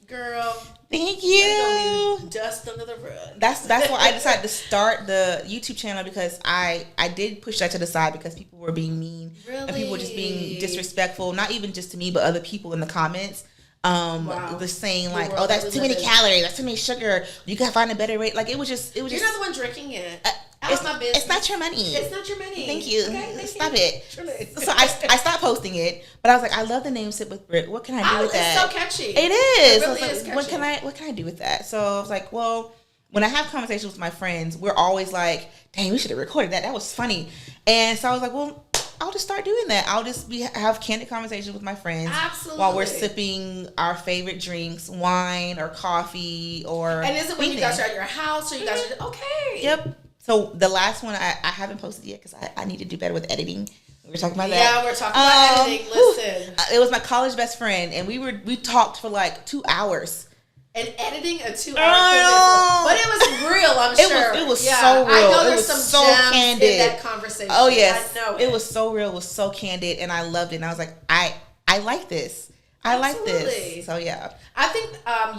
girl. Thank you. Dust under the rug. That's why I decided to start the YouTube channel, because I did push that to the side because people were being mean. Really? And people were just being disrespectful, not even just to me, but other people in the comments. The saying like, "Oh, that's too many calories. That's too many sugar. You gotta find a better rate." Like it was just. You're not the one drinking it. It's my business. It's not your money. It's not your money. Thank you. Okay, Stop it. So I stopped posting it, but I was like, I love the name Sip with Britt. What can I do with that? It's so catchy. It is. It really so is catchy. What can I do with that? So I was like, well, when I have conversations with my friends, we're always like, dang, we should have recorded that. That was funny. And so I was like, well, I'll just start doing that. I'll just have candid conversations with my friends. Absolutely. While we're sipping our favorite drinks, wine or coffee or. And is it when you guys are at your house or you guys are okay? Yep. So the last one I haven't posted yet because I need to do better with editing. We were talking about that. Yeah, we're talking about editing. Listen, it was my college best friend, and we talked for like 2 hours. And editing a 2 hour but it was real. I'm sure it was so real. I know it there's was some so gems candid in that conversation. Oh yes, I know it was so real. It was so candid, and I loved it. And I was like, I like this. I like this. So yeah, I think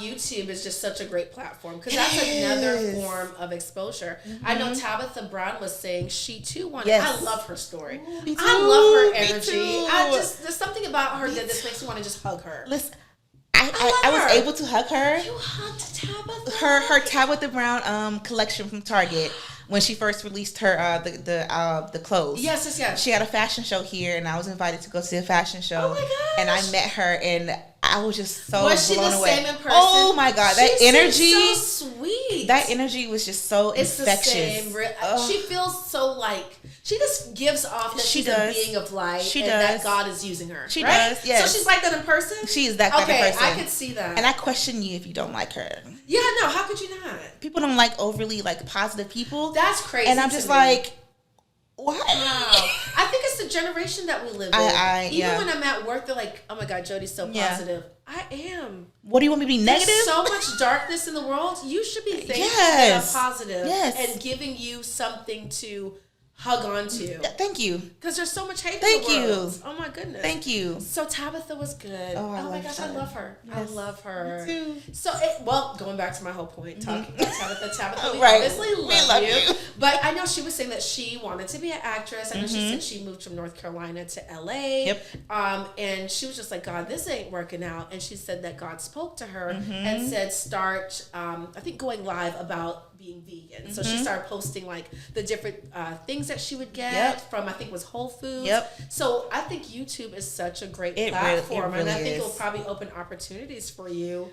YouTube is just such a great platform because that's another form of exposure. I know Tabitha Brown was saying she too wanted. I love her story. Me too. I love her energy. There's something about her that just makes me want to just hug her. Listen, I was able to hug her. You hugged Tabitha. Her Tabitha Brown collection from Target. When she first released her the clothes. Yes. She had a fashion show here, and I was invited to go see a fashion show. Oh my gosh. And I met her, and I was just so was blown she the away. Same in person? Oh my God, that energy! So sweet. That energy was just so infectious. The same. She feels so like she just gives off that she's a being of light, that God is using her. She does. Yes. So she's like that in person. She is that type of person. I could see that. And I question you if you don't like her. Yeah, no. How could you not? People don't like overly like positive people. That's crazy. And I'm just like, what? Wow. I think it's the generation that we live in. Even when I'm at work, they're like, "Oh my God, Jody's so positive." I am. What do you want me to be negative? There's so much darkness in the world. You should be thinking that I'm positive and giving you something to hug onto. Thank you. Because there's so much hate Thank in the you. world. Oh my goodness. Thank you. So Tabitha was good. Oh, my gosh, I love her. Yes. I love her. Me too. So, going back to my whole point, talking about Tabitha, we right. obviously love you. But I know she was saying that she wanted to be an actress. I know she said she moved from North Carolina to LA. Yep. And she was just like, God, this ain't working out. And she said that God spoke to her and said, start, I think, going live about being vegan. So she started posting like the different things that she would get from, I think it was Whole Foods. Yep. So I think YouTube is such a great platform. Really and I think is. it will probably open opportunities for you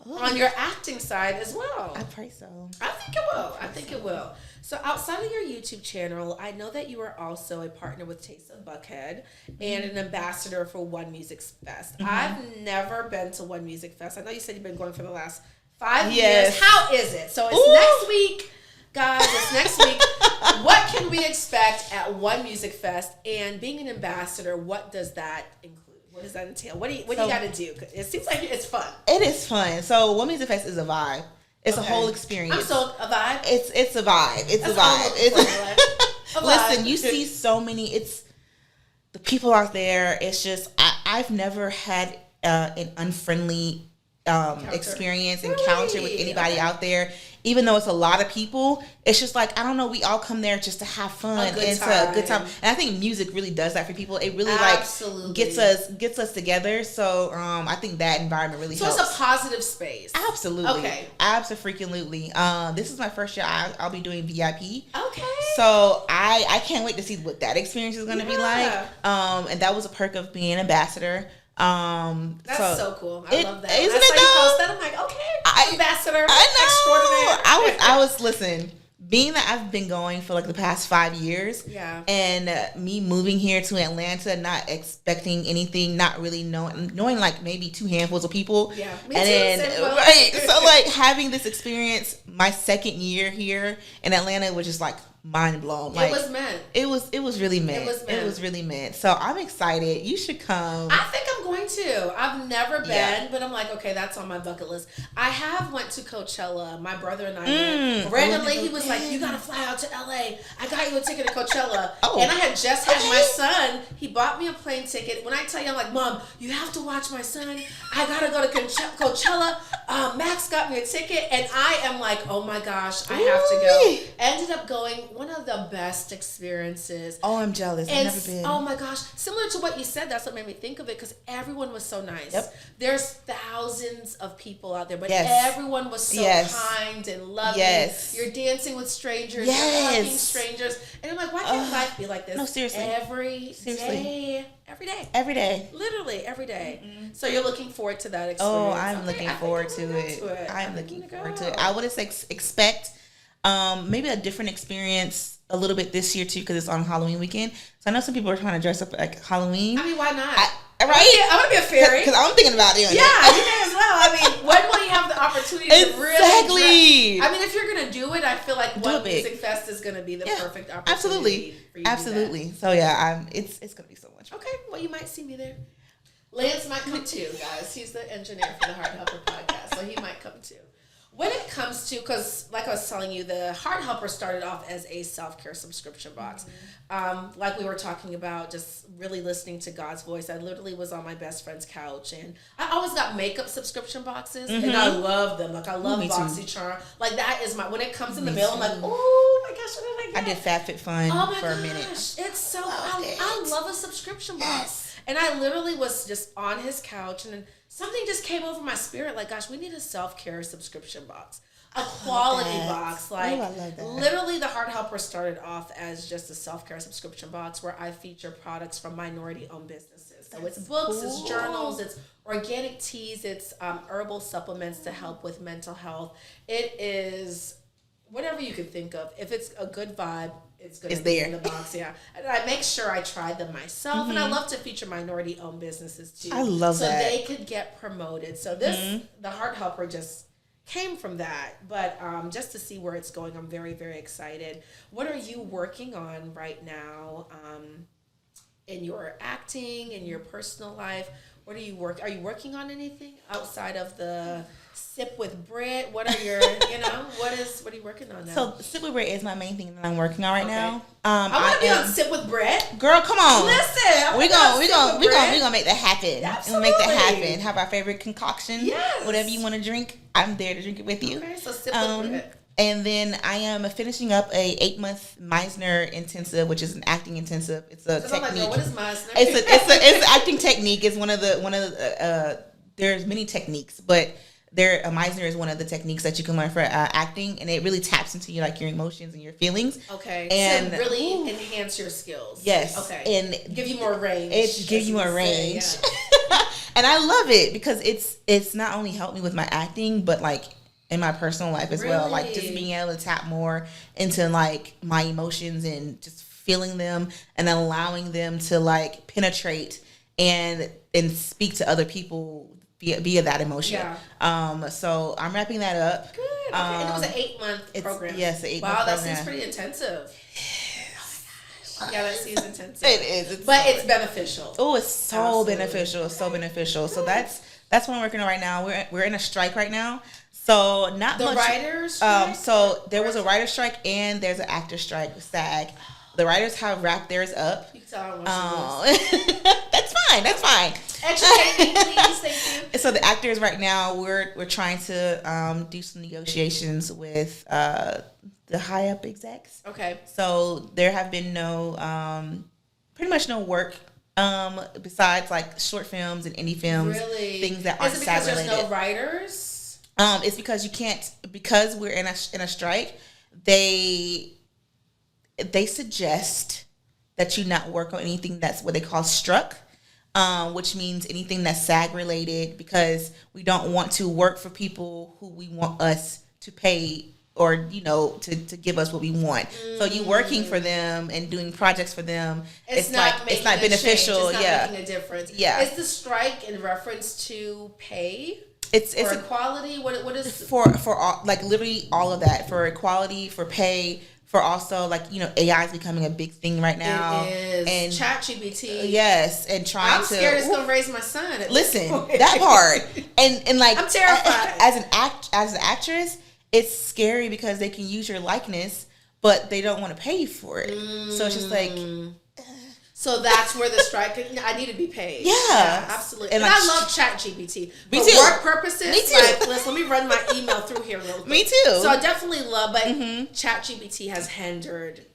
on your acting side as well. I pray so. I think it will. So outside of your YouTube channel, I know that you are also a partner with Taste of Buckhead and an ambassador for One Music Fest. I've never been to One Music Fest. I know you said you've been going for the last 5 years. How is it? So it's next week, guys. It's next week. What can we expect at One Music Fest? And being an ambassador, what does that include? What does that entail? What do you got to do? It seems like it's fun. It is fun. So One Music Fest is a vibe. It's a whole experience. I'm so a vibe. It's a vibe. It's a vibe. It's a listen. You see so many. It's the people out there. It's just I've never had an unfriendly encounter with anybody out there. Even though it's a lot of people, it's just like, I don't know, we all come there just to have fun. It's a good time. And I think music really does that for people. It really gets us together. So I think that environment really helps. So it's a positive space. Absolutely. Okay. Absolutely. This is my first year. I'll be doing VIP. Okay. So I can't wait to see what that experience is going to be like. And that was a perk of being an ambassador. That's so cool. I love that. Isn't it though? You post that, I'm like, okay, ambassador, extraordinaire. I was listen. Being that I've been going for like the past 5 years, and me moving here to Atlanta, not expecting anything, not really knowing like maybe 2 handfuls of people, me and too, then right, so like having this experience, my second year here in Atlanta was just like mind blown. Like, it was meant. It was really meant. It was really meant. So I'm excited. You should come. I think I'm going to. I've never been, but I'm like, okay, that's on my bucket list. I have went to Coachella. My brother and I went. Randomly, he was like, you gotta fly out to LA. I got you a ticket to Coachella. And I had just had my son. He bought me a plane ticket. When I tell you, I'm like, Mom, you have to watch my son. I gotta go to Coachella. Max got me a ticket, and I am like, oh my gosh, I have to go. Ended up going. One of the best experiences. Oh, I'm jealous. I've never been. Oh my gosh. Similar to what you said, that's what made me think of it, because everyone was so nice. Yep. There's thousands of people out there, but everyone was so kind and loving. Yes. You're dancing with strangers. You're hugging strangers. And I'm like, why can't life be like this? No, seriously. Every day. Every day. Literally every day. Mm-hmm. So you're looking forward to that experience. Oh, I'm looking forward to it. I'm looking forward to it. I would expect maybe a different experience a little bit this year too, because it's on Halloween weekend. So I know some people are trying to dress up like Halloween. I mean, why not? Right? I want to be a fairy. Because I'm thinking about doing it. Yeah, you can as well. I mean, when will you have the opportunity to really dress? I mean, if you're going to do it, I feel like One Music Fest is going to be the perfect opportunity for you to do that. So yeah, it's going to be so much fun. Okay, well, you might see me there. Lance might come too, guys. He's the engineer for the Heart Helper podcast, so he might come too. When it comes to, because like I was telling you, the Heart Helper started off as a self-care subscription box. Like we were talking about, just really listening to God's voice. I literally was on my best friend's couch, and I always got makeup subscription boxes, and I love them. Like, I love BoxyCharm. Like, that is when it comes in the mail, I'm like, oh my gosh, what did I get? I did FabFitFun for a minute. It's so, I love a subscription box. And I literally was just on his couch, and then something just came over my spirit. Like, gosh, we need a self-care subscription box. A quality box. Like, I love that. Literally, the Heart Helper started off as just a self-care subscription box where I feature products from minority-owned businesses. So it's books, it's journals, it's organic teas, it's herbal supplements to help with mental health. It is whatever you could think of. If it's a good vibe, it's going to be in the box, And I make sure I tried them myself, and I love to feature minority-owned businesses too. I love that. So they could get promoted. So this, the Heart Helper, just came from that. But just to see where it's going, I'm very, very excited. What are you working on right now in your acting, in your personal life? What are you working on anything outside of the Sip with Britt? What are your, what are you working on now? So Sip with Britt is my main thing that I'm working on right now. I want to be on Sip with Britt. Girl, come on. Listen, we gonna make that happen. Absolutely. We'll make that happen. Have our favorite concoction. Yes. Whatever you want to drink, I'm there to drink it with you. Okay, so Sip with Britt. And then I am finishing up a 8-month Meisner intensive, which is an acting intensive. It's a technique. I'm like, what is Meisner? It's an acting technique. It's one of the there's many techniques, but Meisner is one of the techniques that you can learn for acting, and it really taps into your emotions and your feelings. Okay, and to really enhance your skills. Yes. Okay. And give you more range. It gives you more range. Yeah. And I love it because it's not only helped me with my acting, but in my personal life as well, just being able to tap more into my emotions and just feeling them and allowing them to penetrate and speak to other people via that emotion. Yeah. So I'm wrapping that up. Good. Okay. And it was an 8-month program. Yes, an 8-month program. Wow, that seems pretty intensive. Yeah, that seems intensive. It is. It's beneficial. Oh, it's so beneficial. It's so beneficial. So that's what I'm working on right now. We're in a strike right now. So not the much. Writers' strike? So there was a writer's strike and there's an actor's strike with SAG. The writers have wrapped theirs up. You can tell I That's fine. That's fine. Educate me, please. Thank you. So the actors right now, we're trying to do some negotiations with the high up execs. Okay. So there have been pretty much no work besides short films and indie films. Really? Things that aren't SAG related. Is it because there's no writers? It's because you can't, because we're in a strike. They suggest that you not work on anything that's what they call struck, which means anything that's SAG related, because we don't want to work for people who we want us to pay or to give us what we want. So you working for them and doing projects for them, it's not beneficial. It's not making a difference. Yeah. Is the strike in reference to pay? It's equality. What is for all, literally all of that, for equality, for pay, for also AI is becoming a big thing right now. It is. And ChatGPT. Yes, and I'm scared it's gonna raise my son. Listen, that part, and I'm terrified. As an actress, it's scary because they can use your likeness, but they don't want to pay you for it. So it's just So that's where the strike. I need to be paid. Yeah, absolutely. And I love ChatGPT. For too. Work purposes. Me too. Let me run my email through here real quick. Me too. So I definitely love, but ChatGPT has hindered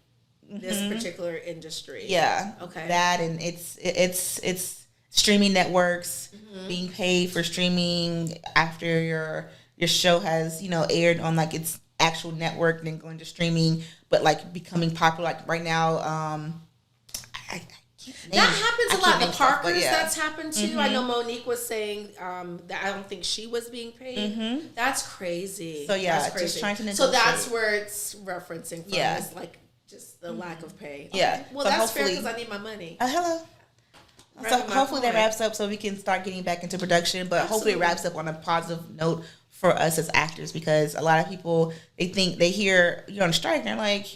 this particular industry. Yeah. Okay. That, and it's streaming networks being paid for streaming after your show has aired on its actual network, then going to streaming, but becoming popular right now. That happens a lot. The Parkers, that's happened too. I know Monique was saying that I don't think she was being paid. That's crazy. So that's crazy. Just trying to negotiate. So that's where it's referencing from. Yeah. It's just the lack of pay. Okay. Yeah. Well, so that's fair because I need my money. Hello. So hopefully that wraps up so we can start getting back into production. But hopefully it wraps up on a positive note for us as actors, because a lot of people, they hear you're on strike and they're like,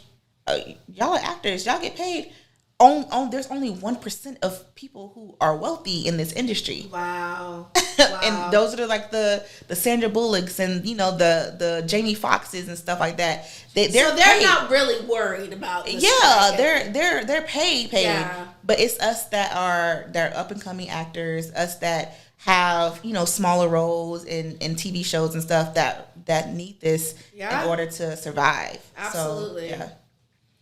y'all are actors, y'all get paid. There's only 1% of people who are wealthy in this industry. Wow. And those are the Sandra Bullocks and the Jamie Foxxes and stuff like that. They're not really worried about this. Yeah, they're paid. Yeah. But it's us that are up and coming actors, us that have smaller roles in TV shows and stuff that need this in order to survive. Absolutely. So,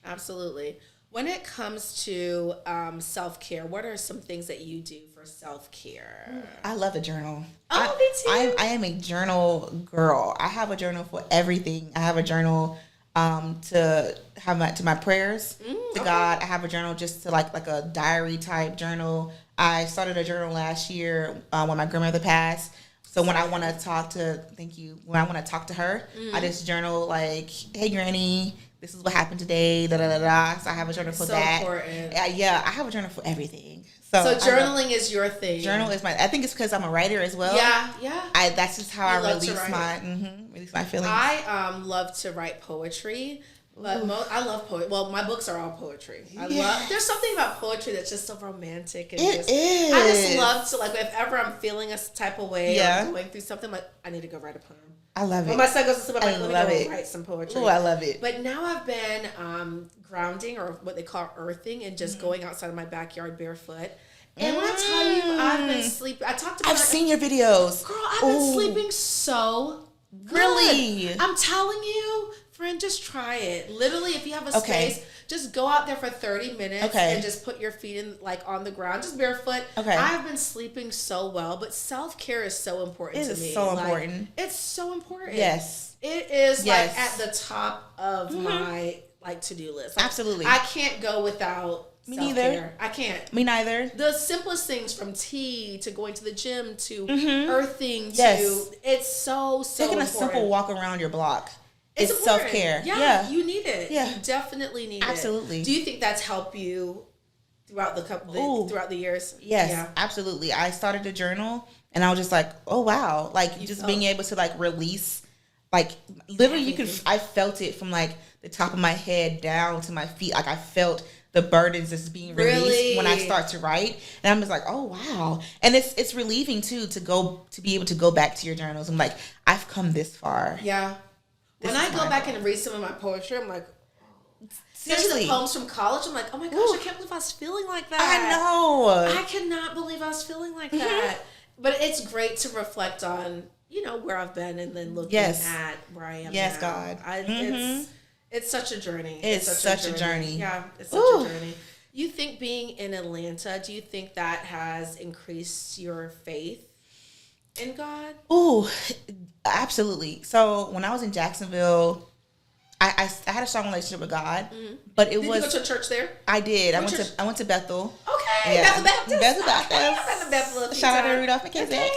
absolutely. When it comes to self-care, what are some things that you do for self-care? I love a journal. Oh, me too. I am a journal girl. I have a journal for everything. I have a journal to have to my prayers to God. I have a journal just to like a diary type journal. I started a journal last year when my grandmother passed. So when I want to talk to, when I want to talk to her, I just journal hey, Granny, this is what happened today, da da da da. So I have a journal for that. So important. Yeah, I have a journal for everything. So journaling is your thing. Journal is I think it's because I'm a writer as well. Yeah. That's just how I release my feelings. I love to write poetry, But I love poetry. Well, my books are all poetry. There's something about poetry that's just so romantic. And it is. I just love to, like, if ever I'm feeling a type of way or I'm going through something, like, I need to go write a poem. I love it. When my son goes to sleep, I'm like, let me go write some poetry. Oh, I love it. But now I've been grounding, or what they call earthing, and just going outside of my backyard barefoot. And when I tell you, I've been sleeping. I've seen your videos. Girl, I've been sleeping so good. Really? I'm telling you, friend, just try it. Literally, if you have a space, just go out there for 30 minutes and just put your feet in, like, on the ground, just barefoot. Okay. I've been sleeping so well, but self-care is so important to me. It is so important. It's so important. Yes. It is, like, at the top of my, like, to-do list. Like, absolutely. I can't go without me self-care. neither. I can't. Me neither. The simplest things, from tea to going to the gym to earthing to it's so taking important. a simple walk around your block. It's important. self-care. Yeah, you need it. Yeah, you definitely need it. Absolutely. Do you think that's helped you throughout the years? Yes, absolutely. I started a journal, and I was just like, oh wow, like being able to, like, release, like, literally I felt it from, like, the top of my head down to my feet. Like, I felt the burdens that's being released when I start to write, and I'm just like, oh wow. And it's relieving too to be able to go back to your journals. I'm like, I've come this far. Yeah. When I go back and read some of my poetry, I'm like, especially the poems from college, I'm like, oh my gosh, I can't believe I was feeling like that. I know. I cannot believe I was feeling like that. But it's great to reflect on, you know, where I've been, and then looking at where I am now. God. It's such a journey. It's such a journey. Yeah, it's such a journey. You think being in Atlanta, do you think that has increased your faith in God? Ooh, absolutely. So when I was in Jacksonville, I had a strong relationship with God, but Did you go to church there? I did. I went to Bethel. Okay, Bethel Baptist. Bethel Baptist. I've been to Bethel. Shout out to Rudolph McKenzie.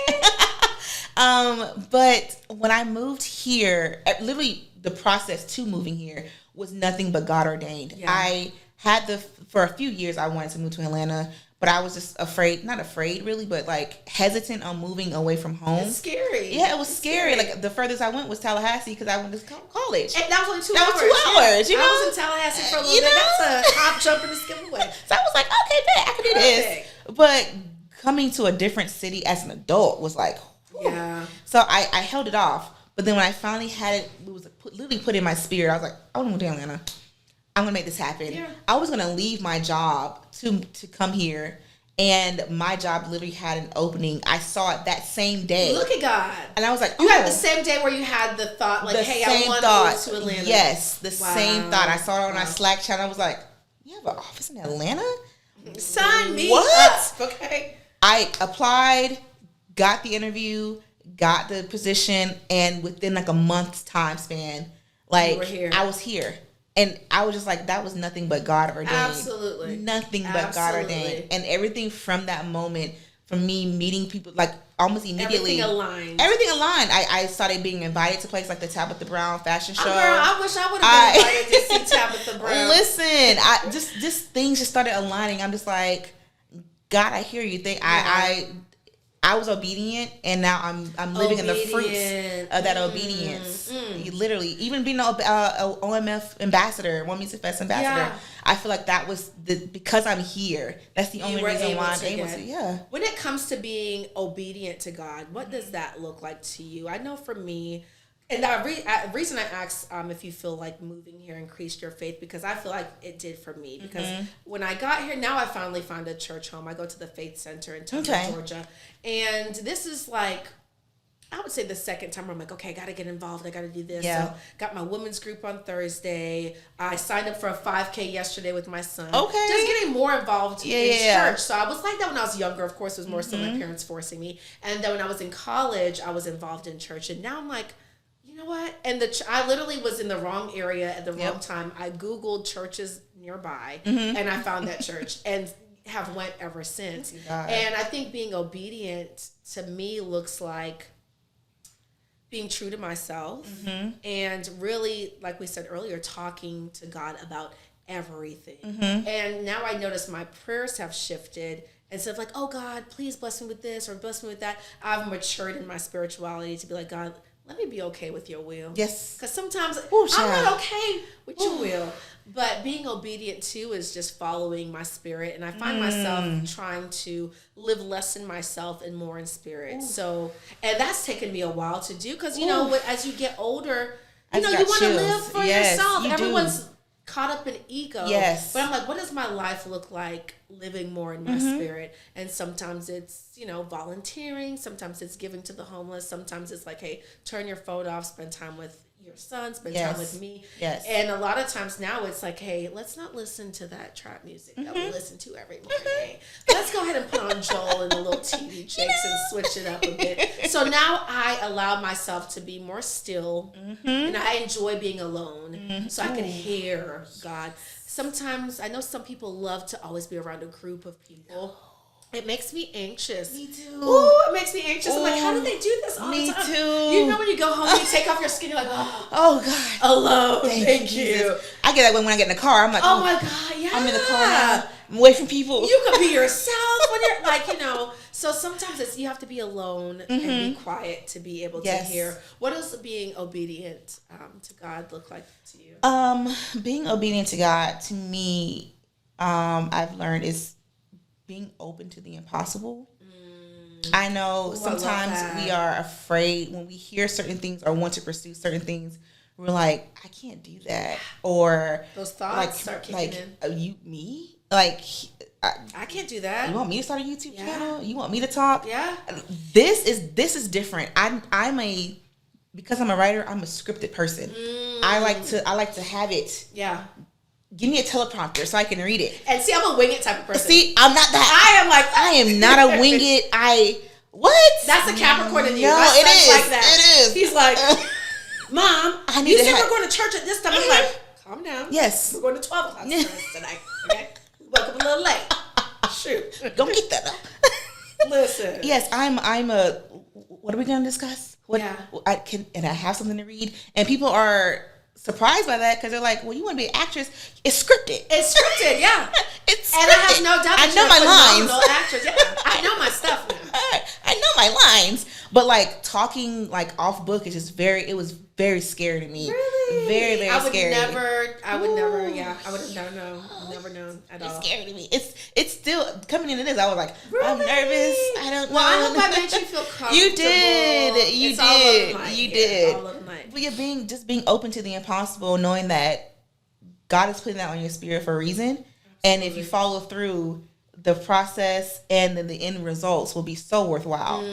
But when I moved here, literally the process to moving here was nothing but God ordained. Yeah. I had for a few years I wanted to move to Atlanta, but I was just not afraid really, but, like, hesitant on moving away from home. It's scary. Yeah, it was scary. Like, the furthest I went was Tallahassee because I went to college. And that was only 2 hours. That was 2 hours, you know? I was in Tallahassee for a little bit. That's a hop, jump, and a skip away. So I was like, okay, bet, I can do this. But coming to a different city as an adult was like, whew. Yeah. So I held it off. But then when I finally had it was literally put in my spirit, I was like, I want to move to Atlanta. I'm going to make this happen. Yeah. I was going to leave my job to come here, and my job literally had an opening. I saw it that same day. Look at God. And I was like, you had the same day where you had the thought, like, hey, I want to move to Atlanta. Yes, the same thought. I saw it on our Slack channel. I was like, you have an office in Atlanta? Sign me up. Okay. I applied, got the interview, got the position, and within, like, a month's time span, like, I was here. And I was just like, that was nothing but God ordained. Absolutely. Nothing but God ordained. And everything from that moment, from me meeting people, like, almost immediately. Everything aligned. I started being invited to places like the Tabitha Brown fashion show. Girl, I wish I would have been invited to see Tabitha Brown. Listen, just things just started aligning. I'm just like, God, I hear you. I was obedient, and now I'm living in the fruits of that obedience. Literally, even being an OMF ambassador, One Music Fest ambassador, I feel like that was because I'm here. That's the only reason why I'm able to. Yeah. When it comes to being obedient to God, what does that look like to you? I know for me, and the reason I asked if you feel like moving here increased your faith, because I feel like it did for me. Because when I got here, now I finally found a church home. I go to the Faith Center in Tupper, Georgia. And this is like, I would say the second time where I'm like, okay, I got to get involved. I got to do this. Yeah. So got my women's group on Thursday. I signed up for a 5K yesterday with my son. Okay. Just getting more involved in church. So I was like that when I was younger. Of course, it was more so my parents forcing me. And then when I was in college, I was involved in church. And now I'm like, you know what? And I literally was in the wrong area at the wrong time. I Googled churches nearby, and I found that church, and have went ever since. And I think being obedient to me looks like being true to myself, and really, like we said earlier, talking to God about everything. And now I notice my prayers have shifted. Instead of like, oh God, please bless me with this or bless me with that, I've matured in my spirituality to be like, God, let me be okay with your will. Yes. Because sometimes Ooh, I'm not okay with your will. But being obedient too is just following my spirit. And I find myself trying to live less in myself and more in spirit. Ooh. So, and that's taken me a while to do. Because, you know, as you get older, you want to live for yourself. Everyone's caught up in ego. Yes. But I'm like, what does my life look like living more in my spirit? And sometimes it's, volunteering. Sometimes it's giving to the homeless. Sometimes it's like, hey, turn your phone off, spend time with your son, spend time with me. Yes. And a lot of times now it's like, hey, let's not listen to that trap music that we listen to every morning. Let's go ahead and put on Joel and the little TV chicks and switch it up a bit. So now I allow myself to be more still, and I enjoy being alone so I can hear God. Sometimes I know some people love to always be around a group of people. It makes me anxious. Me too. Ooh, it makes me anxious. I'm like, how do they do this all the time? Me too. You know when you go home, you take off your skin, you're like, oh God, alone. Thank you. I get that when I get in the car. I'm like, oh my God, yeah. I'm in the car now. I'm away from people. You could be yourself when you're like, So sometimes you have to be alone and be quiet to be able to hear. What does being obedient to God look like to you? Being obedient to God, to me, I've learned is being open to the impossible. I know sometimes we are afraid when we hear certain things or want to pursue certain things. We're like, I can't do that, or those thoughts start kicking in. Me? Like, I can't do that. You want me to start a YouTube channel? You want me to talk? Yeah. This is different. Because I'm a writer, I'm a scripted person. I like to have it. Yeah. Give me a teleprompter so I can read it. And see, I'm a wing it type of person. See, I'm not that. I am not a wing it. What? That's a Capricorn in you. No, it is. Like that. It is. He's like, Mom, you said we're going to church at this time. I'm like, calm down. Yes. We're going to 12 o'clock service tonight. Okay? Woke up a little late. Shoot. Don't get that up. Listen. Yes, I'm a. What are we going to discuss? Yeah. I have something to read, and people are surprised by that because they're like, well, you want to be an actress? It's scripted. Yeah. It's scripted. And I have no doubt I know my lines. Actress. Yeah. I know my stuff now. I know my lines. But like talking like off book is just it was very scary to me. Really? Very, very scary. I would never have never known at all. It's scary to me. It's still coming into this. I was like, really? I'm nervous. I don't know. Well, I hope I made you feel comfortable. You did. You did. All of the night. But you're being open to the impossible, knowing that God is putting that on your spirit for a reason. Absolutely. And if you follow through, the process and then the end results will be so worthwhile.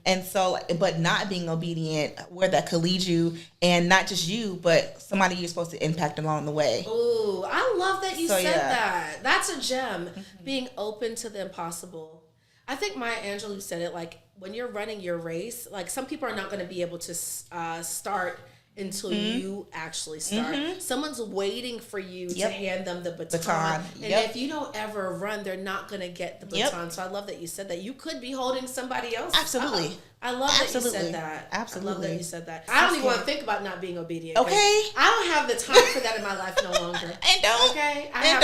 And so, but not being obedient, where that could lead you, and not just you, but somebody you're supposed to impact along the way. Ooh, I love that you said that. That's a gem. Being open to the impossible. I think Maya Angelou said it, like, when you're running your race, like, some people are not going to be able to start until you actually start. Someone's waiting for you to hand them the baton. And if you don't ever run, they're not going to get the baton. So I love that you said that. You could be holding somebody else. Absolutely. I love that you said that. Absolutely. I love that you said that. I don't even want to think about not being obedient. Okay. I don't have the time for that in my life no longer. And don't. Okay. I have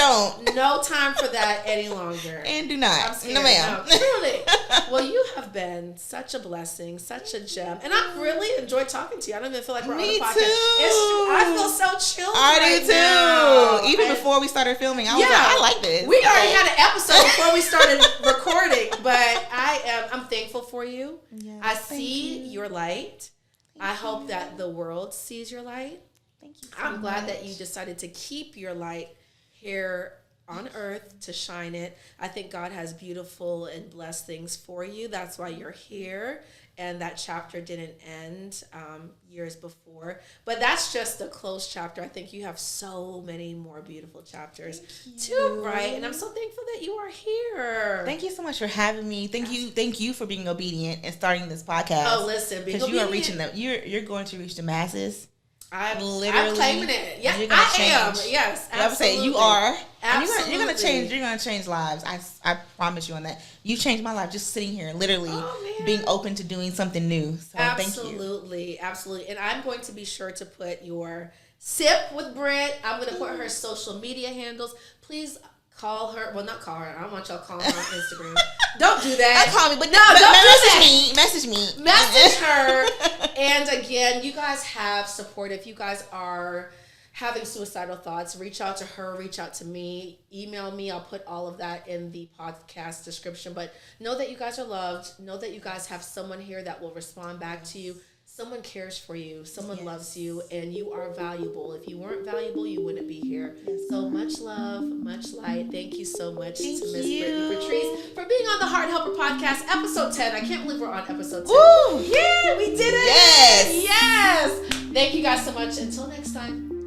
no time for that any longer. And do not. I'm scared. No, ma'am. No, truly. Well, you have been such a blessing, such a gem. And I've really enjoyed talking to you. I don't even feel like we're on the podcast. I feel so chilled I do too. now. Even before we started filming, I was like, I like this. We already had an episode before we started recording, but I'm thankful for you. Yes, I see your light. I hope that the world sees your light. Thank you. I'm glad that you decided to keep your light here on earth, to shine it. I think God has beautiful and blessed things for you. That's why you're here. And that chapter didn't end years before. But that's just the closed chapter. I think you have so many more beautiful chapters to write. And I'm so thankful that you are here. Thank you so much for having me. Thank you for being obedient and starting this podcast. Oh, listen, because you are reaching them. You're going to reach the masses. I'm claiming it. Yeah, I am. Yes, absolutely. I would say you are. Absolutely. You're gonna change lives. I promise you on that. You changed my life just sitting here, literally being open to doing something new. So absolutely, thank you. Absolutely. And I'm going to be sure to put your sip with Britt. I'm going to put her social media handles. Please call her. Well, not call her. I don't want y'all calling her on Instagram. Don't do that. Don't call me, but no, don't message me. Message her And again, you guys have support. If you guys are having suicidal thoughts, reach out to her, reach out to me, email me. I'll put all of that in the podcast description. But know that you guys are loved. Know that you guys have someone here that will respond back to you. Someone cares for you. Someone loves you, and you are valuable. If you weren't valuable, you wouldn't be here. So much love, much light. Thank you so much to Miss Brittany Patrice for being on the Heart Helper Podcast, episode 10. I can't believe we're on episode 10. Woo! Yeah, we did it. Yes. Yes. Thank you guys so much. Until next time.